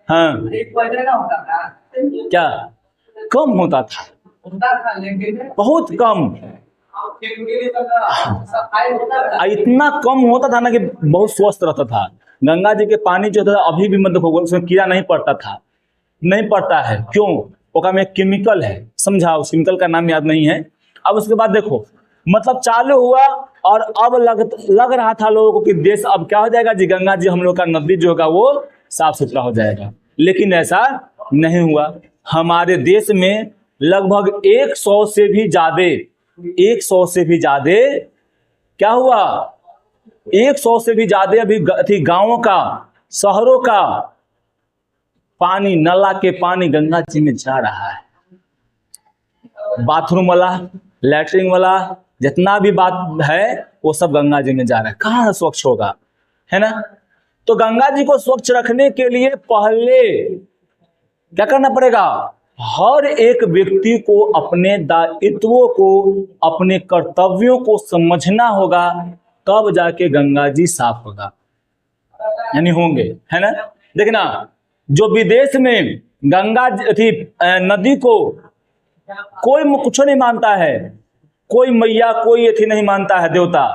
हाँ, क्या कम होता था, बहुत कम, इतना कम होता था ना कि बहुत स्वस्थ रहता था। गंगा जी के पानी जो था अभी भी मतलब उसमें कीड़ा नहीं पड़ता था, नहीं पड़ता है, क्यों? ओका में एक केमिकल है, समझा, उस केमिकल का नाम याद नहीं है। अब उसके बाद देखो, मतलब चालू हुआ और अब लग रहा था लोगों को कि देश अब क्या हो जाएगा जी, गंगा जी हम लोग का नदी जो होगा वो साफ सुथरा हो जाएगा, लेकिन ऐसा नहीं हुआ। हमारे देश में लगभग 100 से भी ज्यादा क्या हुआ, 100 से भी ज्यादा अभी गांवों का, शहरों का पानी, नला के पानी गंगा जी में जा रहा है। बाथरूम वाला, लैट्रिन वाला, जितना भी बात है वो सब गंगा जी में जा रहा है, कहाँ स्वच्छ होगा, है ना। तो गंगा जी को स्वच्छ रखने के लिए पहले क्या करना पड़ेगा, हर एक व्यक्ति को अपने दायित्वों को, अपने कर्तव्यों को समझना होगा, तब जाके गंगा जी साफ होगा, यानी होंगे, है ना। देखना, जो विदेश में गंगा नदी को कोई कुछ नहीं मानता है, कोई मैया, कोई अथी नहीं मानता है, देवता,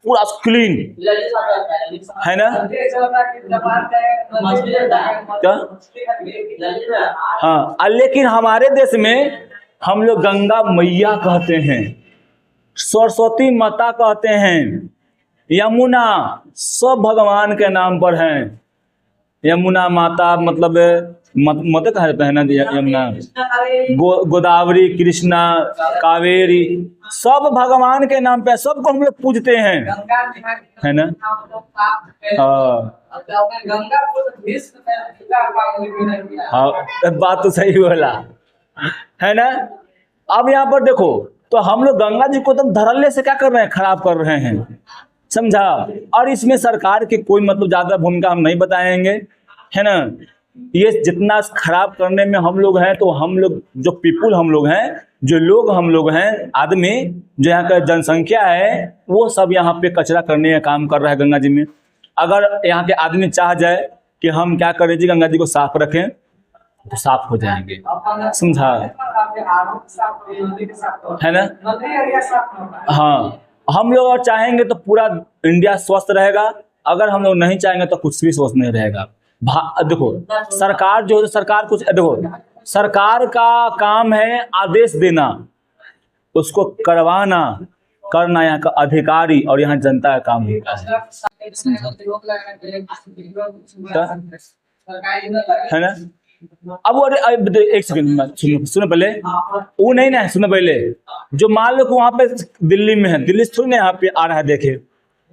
पूरा क्लीन, है ना। क्या? हाँ, लेकिन हमारे देश में हम लोग गंगा मैया कहते हैं, सरस्वती माता कहते हैं, यमुना सब भगवान के नाम पर हैं। यमुना माता मतलब मत कहा जाता है ना, यमुना, गोदावरी, कृष्णा, कावेरी, सब भगवान के नाम पे, सबको हम लोग पूजते हैं, है ना। हाँ, बात तो सही बोला, है ना। अब यहाँ पर देखो, तो हम लोग गंगा जी को तो धड़ल्ले से क्या कर रहे हैं, खराब कर रहे हैं, समझा। और इसमें सरकार की कोई मतलब ज्यादा भूमिका हम नहीं बताएंगे, है ना। ये जितना खराब करने में हम लोग हैं, तो हम लोग जो पीपुल हम लोग हैं, जो लोग हम लोग हैं, आदमी जो यहाँ का जनसंख्या है, वो सब यहाँ पे कचरा करने का काम कर रहा है गंगा जी में। अगर यहाँ के आदमी चाह जाए कि हम क्या करें जी, गंगा जी को साफ रखें, तो साफ हो जाएंगे, समझा, है ना। हाँ, हम लोग और चाहेंगे तो पूरा इंडिया स्वस्थ रहेगा, अगर हम लोग नहीं चाहेंगे तो कुछ भी स्वस्थ नहीं रहेगा। देखो, सरकार जो, सरकार कुछ, देखो, सरकार का काम है आदेश देना, उसको करवाना, करना यहाँ का अधिकारी और यहाँ जनता का काम होता है ना। अब अरे एक सेकंड सुनो पहले, वो नहीं ना, सुनो पहले, जो मान लो कि वहां पे दिल्ली में है, दिल्ली से थोड़ी ना यहाँ पे आ रहा है, देखे,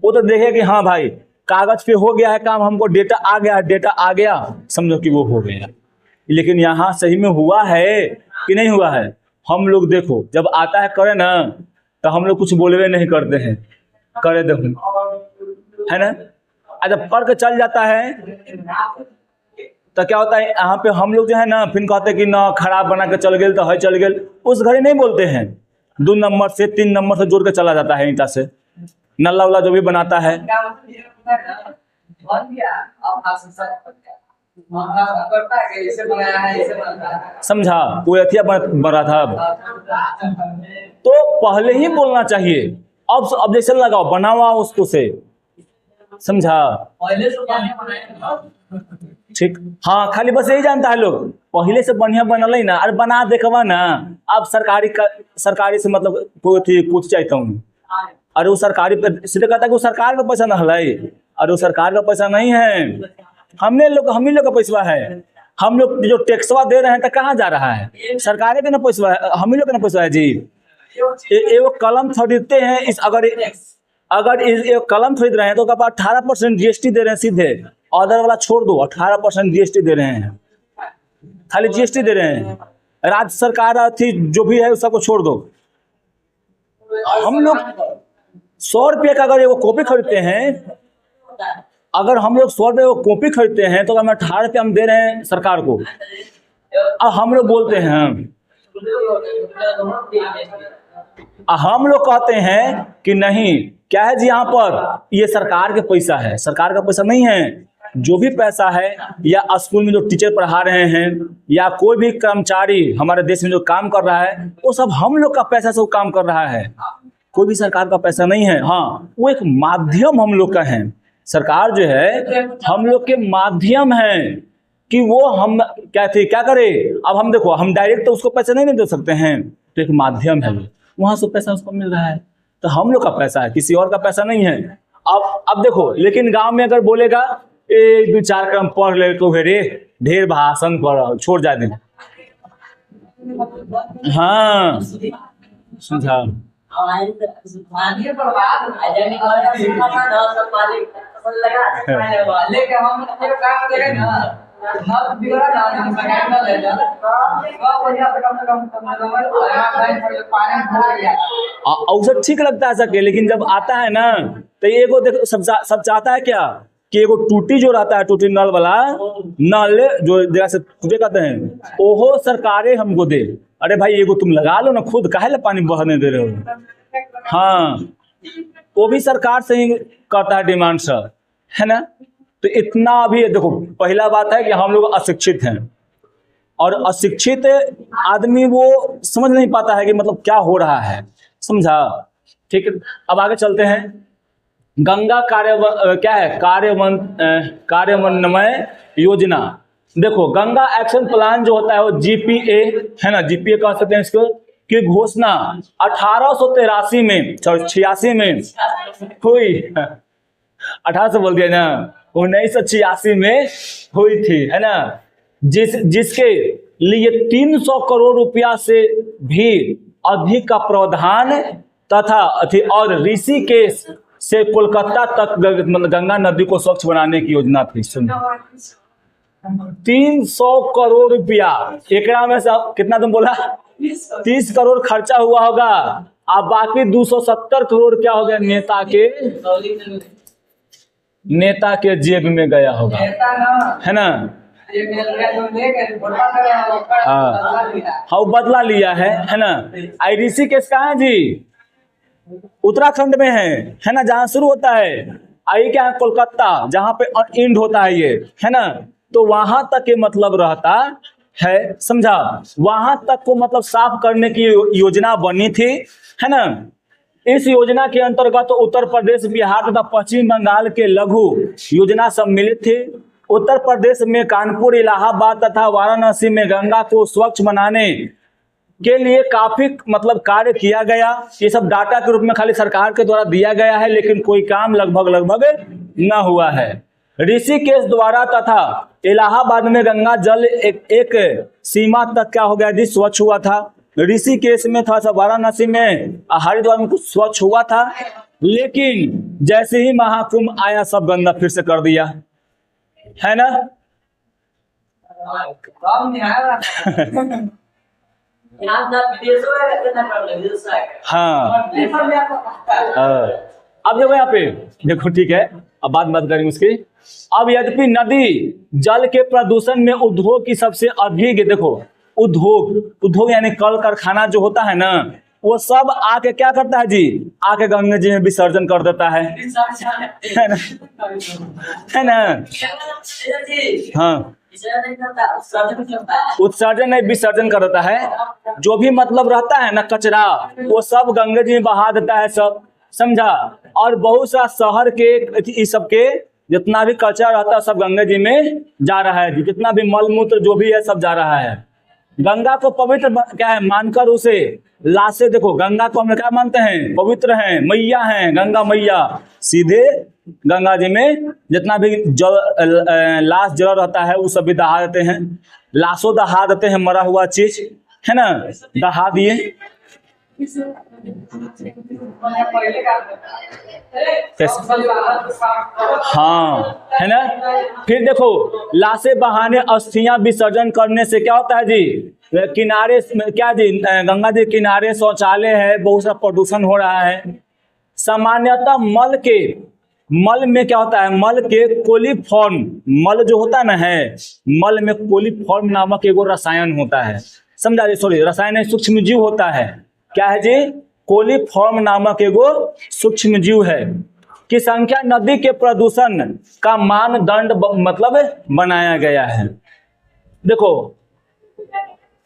वो तो देखे कि हाँ भाई कागज पे हो गया है काम, हमको डेटा आ गया, डेटा आ गया, समझो कि वो हो गया। लेकिन यहाँ सही में हुआ है कि नहीं हुआ है? हम लोग देखो जब आता है करे ना तो हम लोग कुछ बोलवे नहीं करते हैं, करे देखो है ना। जब कर के चल जाता है तो क्या होता है, यहाँ पे हम लोग जो है ना फिर कहते हैं कि ना खराब बना के चल गए तो है चल गए, उस घड़ी नहीं बोलते हैं। 2 नंबर से 3 नंबर से जोड़ के चला जाता है ईंटा से, नल्ला उल्ला जो भी बनाता है। समझा? वो एथिया बन रहा था। तो पहले ही बोलना चाहिए, अब जैसे लगाओ बनावा उसको से, समझा? ठीक, हाँ, खाली बस यही जानता है लोग, पहले से बढ़िया बनल ना, अरे बना देखवा ना। अब सरकारी से मतलब कोई थी पूछ चाहता हूँ, अरे वो सरकारी पे सीधे कहता है कि वो सरकार का पैसा न है, अरे वो सरकार का पैसा नहीं है, हम ही लोग का पैसा है। हम लोग जो टैक्सवा दे रहे हैं तो कहाँ जा रहा है? सरकार के ना पैसा है, हम ही लोग का ना पैसा है जी। वो कलम खरीदते हैं, इस अगर ये कलम खरीद रहे हैं तो 18% GST दे रहे हैं सीधे, ऑर्डर वाला छोड़ दो, 18% GST दे रहे हैं, खाली GST दे रहे हैं। राज्य सरकार थी जो भी है सबको छोड़ दो। हम लोग 100 रुपये का अगर वो कॉपी खरीदते हैं, अगर हम लोग 100 रुपये वो कॉपी खरीदते हैं तो हम 18 रुपये हम दे रहे हैं सरकार को। अब हम लोग बोलते हैं, हम लोग कहते हैं कि नहीं, क्या है जी, यहाँ पर ये सरकार के पैसा है, सरकार का पैसा नहीं है। जो भी पैसा है या स्कूल में जो टीचर पढ़ा रहे हैं या कोई भी कर्मचारी हमारे देश में जो काम कर रहा है, वो सब हम लोग का पैसा से वो काम कर रहा है, कोई भी सरकार का पैसा नहीं है। हाँ, वो एक माध्यम हम लोग का है, सरकार जो है हम लोग के माध्यम है कि वो हम क्या करे। अब हम देखो, हम डायरेक्ट तो उसको पैसा नहीं दे सकते हैं, तो एक माध्यम है, वहां से पैसा उसको मिल रहा है, तो हम लोग का पैसा है, किसी और का पैसा नहीं है। अब देखो, लेकिन गांव में अगर बोलेगा 1-2-4 क्रम पढ़ ले तो रे ढेर भाषण पर छोड़ जा दे। हाँ, समझा? अवसर ठीक लगता है सके, लेकिन जब आता है ना तो ये को देखो, सब चाहता है क्या कि एगो टूटी जो रहता है, टूटी नल वाला नल जो जगह से टूटे कहते हैं, ओहो सरकारें हमको दे। अरे भाई एगो तुम लगा लो ना खुद, काहे ले पानी बहने दे रहे हो? हाँ, वो भी सरकार से ही करता है डिमांड सर, है ना। तो इतना अभी देखो, पहला बात है कि हम लोग अशिक्षित हैं, और अशिक्षित आदमी वो समझ नहीं पाता है कि मतलब क्या हो रहा है, समझा? ठीक है, अब आगे चलते हैं। गंगा कार्यान्वयन योजना। देखो, गंगा एक्शन प्लान जो होता है वो GPA है ना, GPA कह सकते हैं इसको, की घोषणा 1883 में 86 में हुई। 1800 बोल दिया ना, 1986 में हुई थी, है ना, जिसके लिए 300 करोड़ रुपया से भी अधिक का प्रावधान तथा और ऋषिकेश से कोलकाता तक गंगा नदी को स्वच्छ बनाने की योजना थी। 300 करोड़ रुपया, एक में से कितना तुम बोला? 30 करोड़ खर्चा हुआ होगा, अब बाकी 270 करोड़ क्या हो गया, नेता के जेब में गया होगा, है ना। हाँ, बदला लिया है ना। IDC केस कहाँ है जी? उत्तराखंड में है ना, जहाँ शुरू होता है। आई क्या है? कोलकाता, जहाँ पे एंड होता है ये, है ना। तो वहां तक के मतलब रहता है, समझा? वहां तक को मतलब साफ करने की योजना बनी थी, है ना। इस योजना के अंतर्गत उत्तर प्रदेश, बिहार तथा पश्चिम बंगाल के लघु योजना सम्मिलित थे। उत्तर प्रदेश में कानपुर, इलाहाबाद तथा वाराणसी में गंगा को स्वच्छ बनाने के लिए काफी मतलब कार्य किया गया। ये सब डाटा के रूप में खाली सरकार के द्वारा दिया गया है, लेकिन कोई काम लगभग न हुआ है। ऋषिकेश द्वारा तथा इलाहाबाद में गंगा जल एक सीमा तक क्या हो गया जी, स्वच्छ हुआ था। ऋषिकेश में था, वाराणसी में, हरिद्वार में कुछ स्वच्छ हुआ था, लेकिन जैसे ही महाकुंभ आया सब गंदा फिर से कर दिया, है ना। हाँ अब देखो यहाँ पे देखो, ठीक है, अब बात करेंगे उसकी। अब यद्यपि नदी जल के प्रदूषण में उद्योग की सबसे अधिक, देखो उद्योग यानी कल कारखाना जो होता है ना, वो सब आके क्या करता है जी, आके गंगा जी में विसर्जन कर देता है ना, है ना। हाँ उत्सर्जन नहीं, विसर्जन कर देता है। जो भी मतलब रहता है ना कचरा, वो सब गंगा जी में बहा देता है सब, समझा। और बहुत सा शहर के इस सब के जितना भी कचरा रहता है सब गंगा जी में जा रहा है, जितना भी मल मूत्र जो भी है सब जा रहा है। गंगा को पवित्र क्या है मानकर उसे लाशें, देखो गंगा को हम क्या मानते हैं, पवित्र हैं, मैया हैं, गंगा मैया। सीधे गंगा जी में जितना भी जल लाश जल रहता है वो सब भी दहा देते हैं, लाशों दहा देते हैं, मरा हुआ चीज है ना, दहा दिए। हाँ है ना। फिर देखो लाशें बहाने अस्थियां विसर्जन करने से क्या होता है जी, किनारे क्या जी, गंगा जी किनारे शौचालय है, बहुत सा प्रदूषण हो रहा है। सामान्यतः मल में क्या होता है, मल के कोलिफॉर्म, मल जो होता है ना है, मल में कोलिफॉर्म नामक एगो रसायन होता है, समझा जी, सॉरी रसायन सूक्ष्म जीव होता है। क्या है जी, कोलिफॉर्म नामक एगो सूक्ष्म जीव है की संख्या नदी के प्रदूषण का मानदंड मतलब बनाया गया है। देखो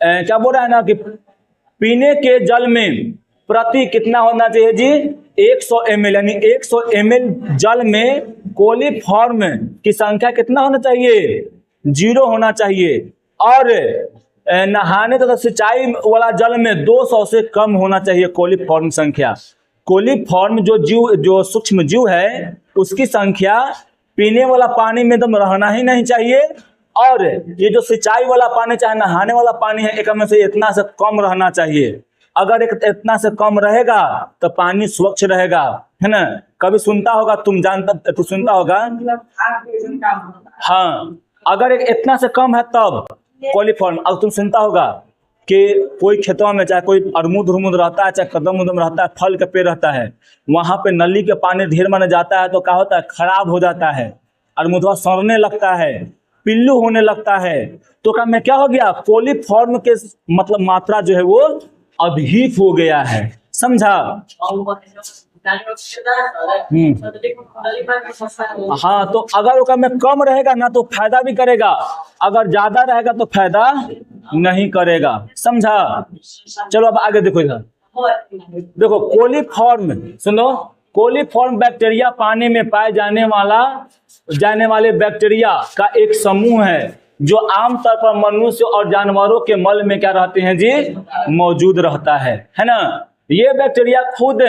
क्या बोल रहा है ना कि पीने के जल में प्रति कितना होना चाहिए जी, 100 ml, यानी 100 ml जल में कोलिफॉर्म की संख्या कितना होना चाहिए, 0 होना चाहिए। और नहाने तथा सिंचाई वाला जल में 200 से कम होना चाहिए कोलिफॉर्म संख्या। कोलिफॉर्म जो सूक्ष्म जीव है उसकी संख्या पीने वाला पानी में एकदम रहना ही नहीं चाहिए, और ये जो सिंचाई वाला पानी चाहे नहाने वाला पानी है एक में से इतना से कम रहना चाहिए। अगर इतना से कम रहेगा तो पानी स्वच्छ रहेगा, है ना। कभी सुनता होगा, तू सुनता होगा, हाँ अगर इतना से कम है तब कोलिफॉर्म। अब तुम सुनता होगा कि कोई खेतों में चाहे कोई अरमुद रहता है, चाहे कदम उदम रहता है, फल का पेड़ रहता है, वहां पे नली के पानी ढेर माने जाता है तो क्या होता है, खराब हो जाता है, अरमुदवा सड़ने लगता है, पिल्लू होने लगता है। तो क्या हो गया, कोलिफॉर्म के मतलब मात्रा जो है वो अधिक हो गया है, समझा। हाँ तो अगर उसका में कम रहेगा ना तो फायदा भी करेगा, अगर ज्यादा रहेगा तो फायदा नहीं करेगा, समझा। चलो अब आगे देखो इधर, देखो कोलिफॉर्म, सुनो, कोलिफॉर्म बैक्टीरिया पानी में पाए जाने वाले बैक्टीरिया का एक समूह है जो आमतौर पर मनुष्य और जानवरों के मल में क्या रहते हैं जी, मौजूद रहता है ना। ये बैक्टीरिया खुद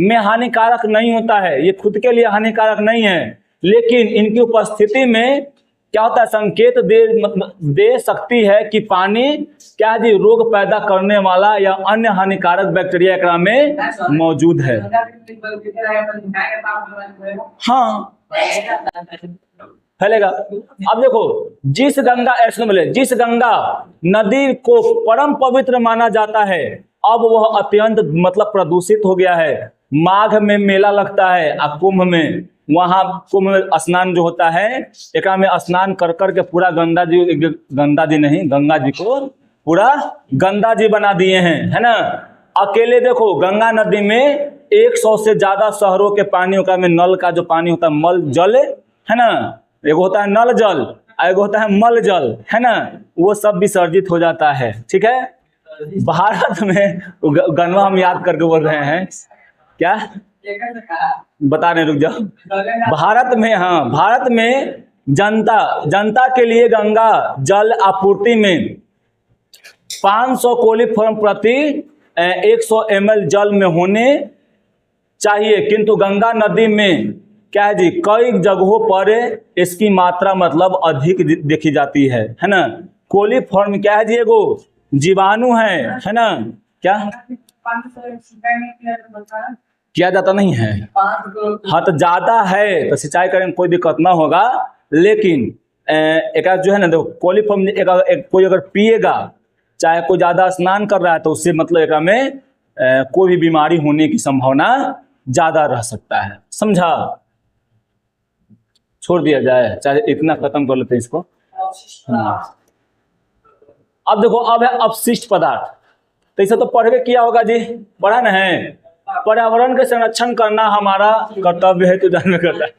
में हानिकारक नहीं होता है, ये खुद के लिए हानिकारक नहीं है, लेकिन इनकी उपस्थिति में क्या होता है, संकेत दे सकती है कि पानी क्या जी, रोग पैदा करने वाला या अन्य हानिकारक बैक्टीरिया एकरा में मौजूद है। हाँ फैलेगा। अब देखो जिस गंगा नदी को परम पवित्र माना जाता है, अब वह अत्यंत मतलब प्रदूषित हो गया है। माघ में मेला लगता है, और कुंभ में, वहां कुंभ में स्नान जो होता है, एक में स्नान कर के पूरा गंगा जी को पूरा गंदा जी बना दिए हैं, है ना। अकेले देखो गंगा नदी में 100 से ज्यादा शहरों के पानी का में नल का जो पानी होता है, मल जल, है ना, एगो होता है नल जल, एगो होता है मल जल, है ना, वो सब विसर्जित हो जाता है, ठीक है। भारत में गनवा हम याद करके बोल रहे हैं, क्या बता रहे, रुक जाओ। भारत में जनता के लिए गंगा जल आपूर्ति में 500 कोलिफॉर्म प्रति 100 ml जल में होने चाहिए, किंतु गंगा नदी में क्या है जी, कई जगहों पर इसकी मात्रा मतलब अधिक देखी जाती है ना। कोलिफॉर्म क्या है जी, एगो जीवाणु है ना, क्या किया जाता नहीं है। हाँ तो ज़्यादा है तो सिंचाई करने में कोई दिक्कत ना होगा, लेकिन एक जो है ना देखो कोलीफॉर्म कोई अगर पिएगा, चाहे कोई ज़्यादा स्नान कर रहा है तो उससे मतलब एक में कोई भी बीमारी होने की संभावना ज़्यादा रह सकता है। समझा? छोड़ दिया जाए, चाहे इतना खत्म कर लेते हैं इसको। अब देखो अब है अपशिष्ट पदार्थ। तो इसे तो पढ़ के किया होगा जी, पढ़ा ना है। पर्यावरण के संरक्षण करना हमारा कर्तव्य है, तो जानवे करता है।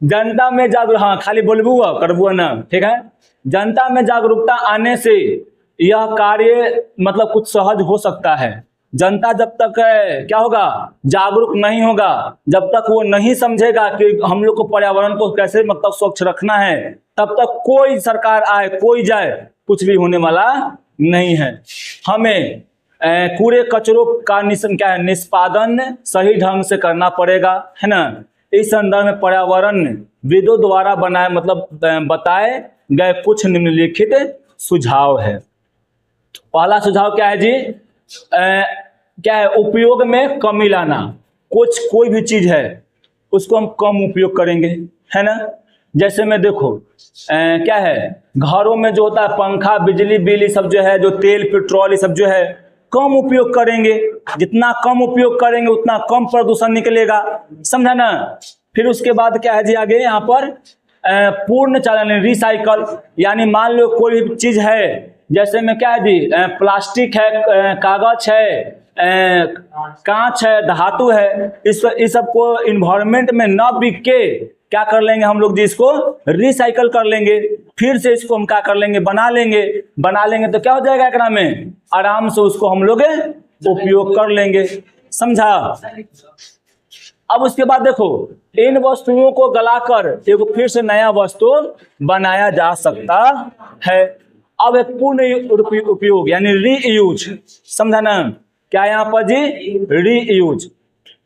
जनता में जागरूक, हाँ खाली बोलबू करबू ना, ठीक है। जनता में जागरूकता आने से यह कार्य मतलब कुछ सहज हो सकता है। जनता जब तक क्या होगा, जागरूक नहीं होगा, जब तक वो नहीं समझेगा कि हम लोग को पर्यावरण को कैसे मतलब स्वच्छ रखना है, तब तक कोई सरकार आए कोई जाए कुछ भी होने वाला नहीं है। हमें कूड़े कचरों का निष्पादन सही ढंग से करना पड़ेगा, है ना। इस संदर्भ में पर्यावरण विदों द्वारा बनाए मतलब बताए गए कुछ निम्नलिखित सुझाव है। पहला सुझाव क्या है जी, क्या है, उपयोग में कमी लाना। कोई भी चीज है उसको हम कम उपयोग करेंगे, है ना। जैसे में देखो क्या है, घरों में जो होता है पंखा बिजली बिल ये सब जो है, जो तेल पेट्रोल ये सब जो है कम उपयोग करेंगे। जितना कम उपयोग करेंगे उतना कम प्रदूषण निकलेगा, समझा ना। फिर उसके बाद क्या है जी आगे यहाँ पर पूर्ण चालन रिसाइकल, यानी मान लो कोई भी चीज है, जैसे में क्या है जी प्लास्टिक है, कागज है, कांच है, धातु है, इस सब को इन्वायरमेंट में न बिक के क्या कर लेंगे हम लोग जी, इसको रिसाइकल कर लेंगे। फिर से इसको हम क्या कर लेंगे, बना लेंगे तो क्या हो जाएगा, एकरा में आराम से उसको हम लोग उपयोग कर लेंगे, समझा। अब उसके बाद देखो इन वस्तुओं को गलाकर एक फिर से नया वस्तु बनाया जा सकता है। अब एक पूर्ण उपयोग यानी रीयूज, समझा ना। क्या यहाँ पर जी, रीयूज।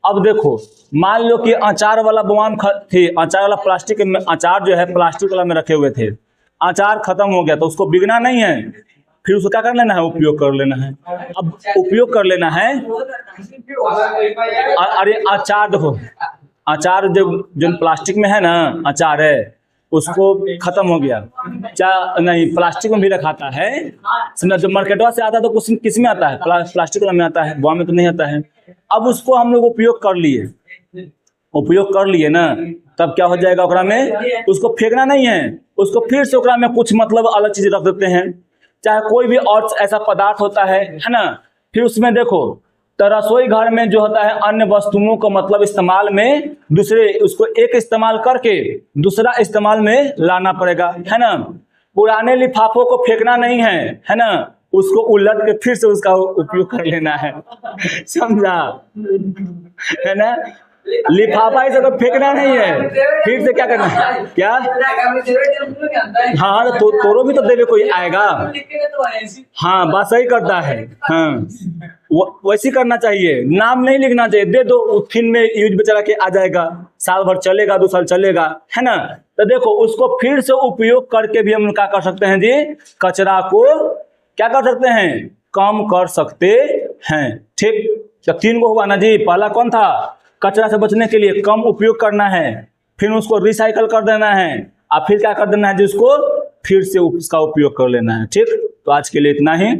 अब देखो मान लो कि अचार वाला बवाम थे, अचार वाला प्लास्टिक में, अचार जो है प्लास्टिक वाला में रखे हुए थे, अचार खत्म हो गया तो उसको बिकना नहीं है, फिर उसको क्या कर लेना है, उपयोग कर लेना है। अब उपयोग कर लेना है, अरे अचार देखो, अचार जो प्लास्टिक में है ना, अचार है उसको खत्म हो गया, चाहे नहीं प्लास्टिक में भी रखाता है, समझा। जब मार्केटवा से आता है तो कुछ किस में आता है, प्लास्टिक वाला में आता है, बॉम में तो नहीं आता है। अब उसको हम लोग उपयोग कर लिए ना, तब क्या हो जाएगा, ओकरा में उसको फेंकना नहीं है, उसको फिर से ओकरा में कुछ मतलब अलग चीज रख देते हैं, चाहे कोई भी और ऐसा पदार्थ होता है ना। फिर उसमें देखो तो रसोई घर में जो होता है अन्य वस्तुओं को मतलब इस्तेमाल में दूसरे, उसको एक इस्तेमाल करके दूसरा इस्तेमाल में लाना पड़ेगा, है ना। पुराने लिफाफों को फेंकना नहीं है ना, उसको उलट के फिर से उसका उपयोग कर लेना है, समझा, है ना। लिफाफा इसे तो फेंकना नहीं है, फिर से क्या करना है, क्या हाँ तो तोरो भी तो देवे कोई आएगा, हाँ बात सही करता है, हाँ वैसे करना चाहिए, नाम नहीं लिखना चाहिए, दे दो उथिन में यूज बेचारा के आ जाएगा, साल भर चलेगा, 2 साल चलेगा, है ना। तो देखो उसको फिर से उपयोग करके भी हम क्या कर सकते हैं जी, कचरा को क्या कर सकते हैं, कम कर सकते हैं, ठीक। जब 3 गो हुआ ना जी, पहला कौन था, कचरा से बचने के लिए कम उपयोग करना है, फिर उसको रिसाइकल कर देना है, और फिर क्या कर देना है जी, उसको फिर से उसका उपयोग कर लेना है, ठीक। तो आज के लिए इतना ही।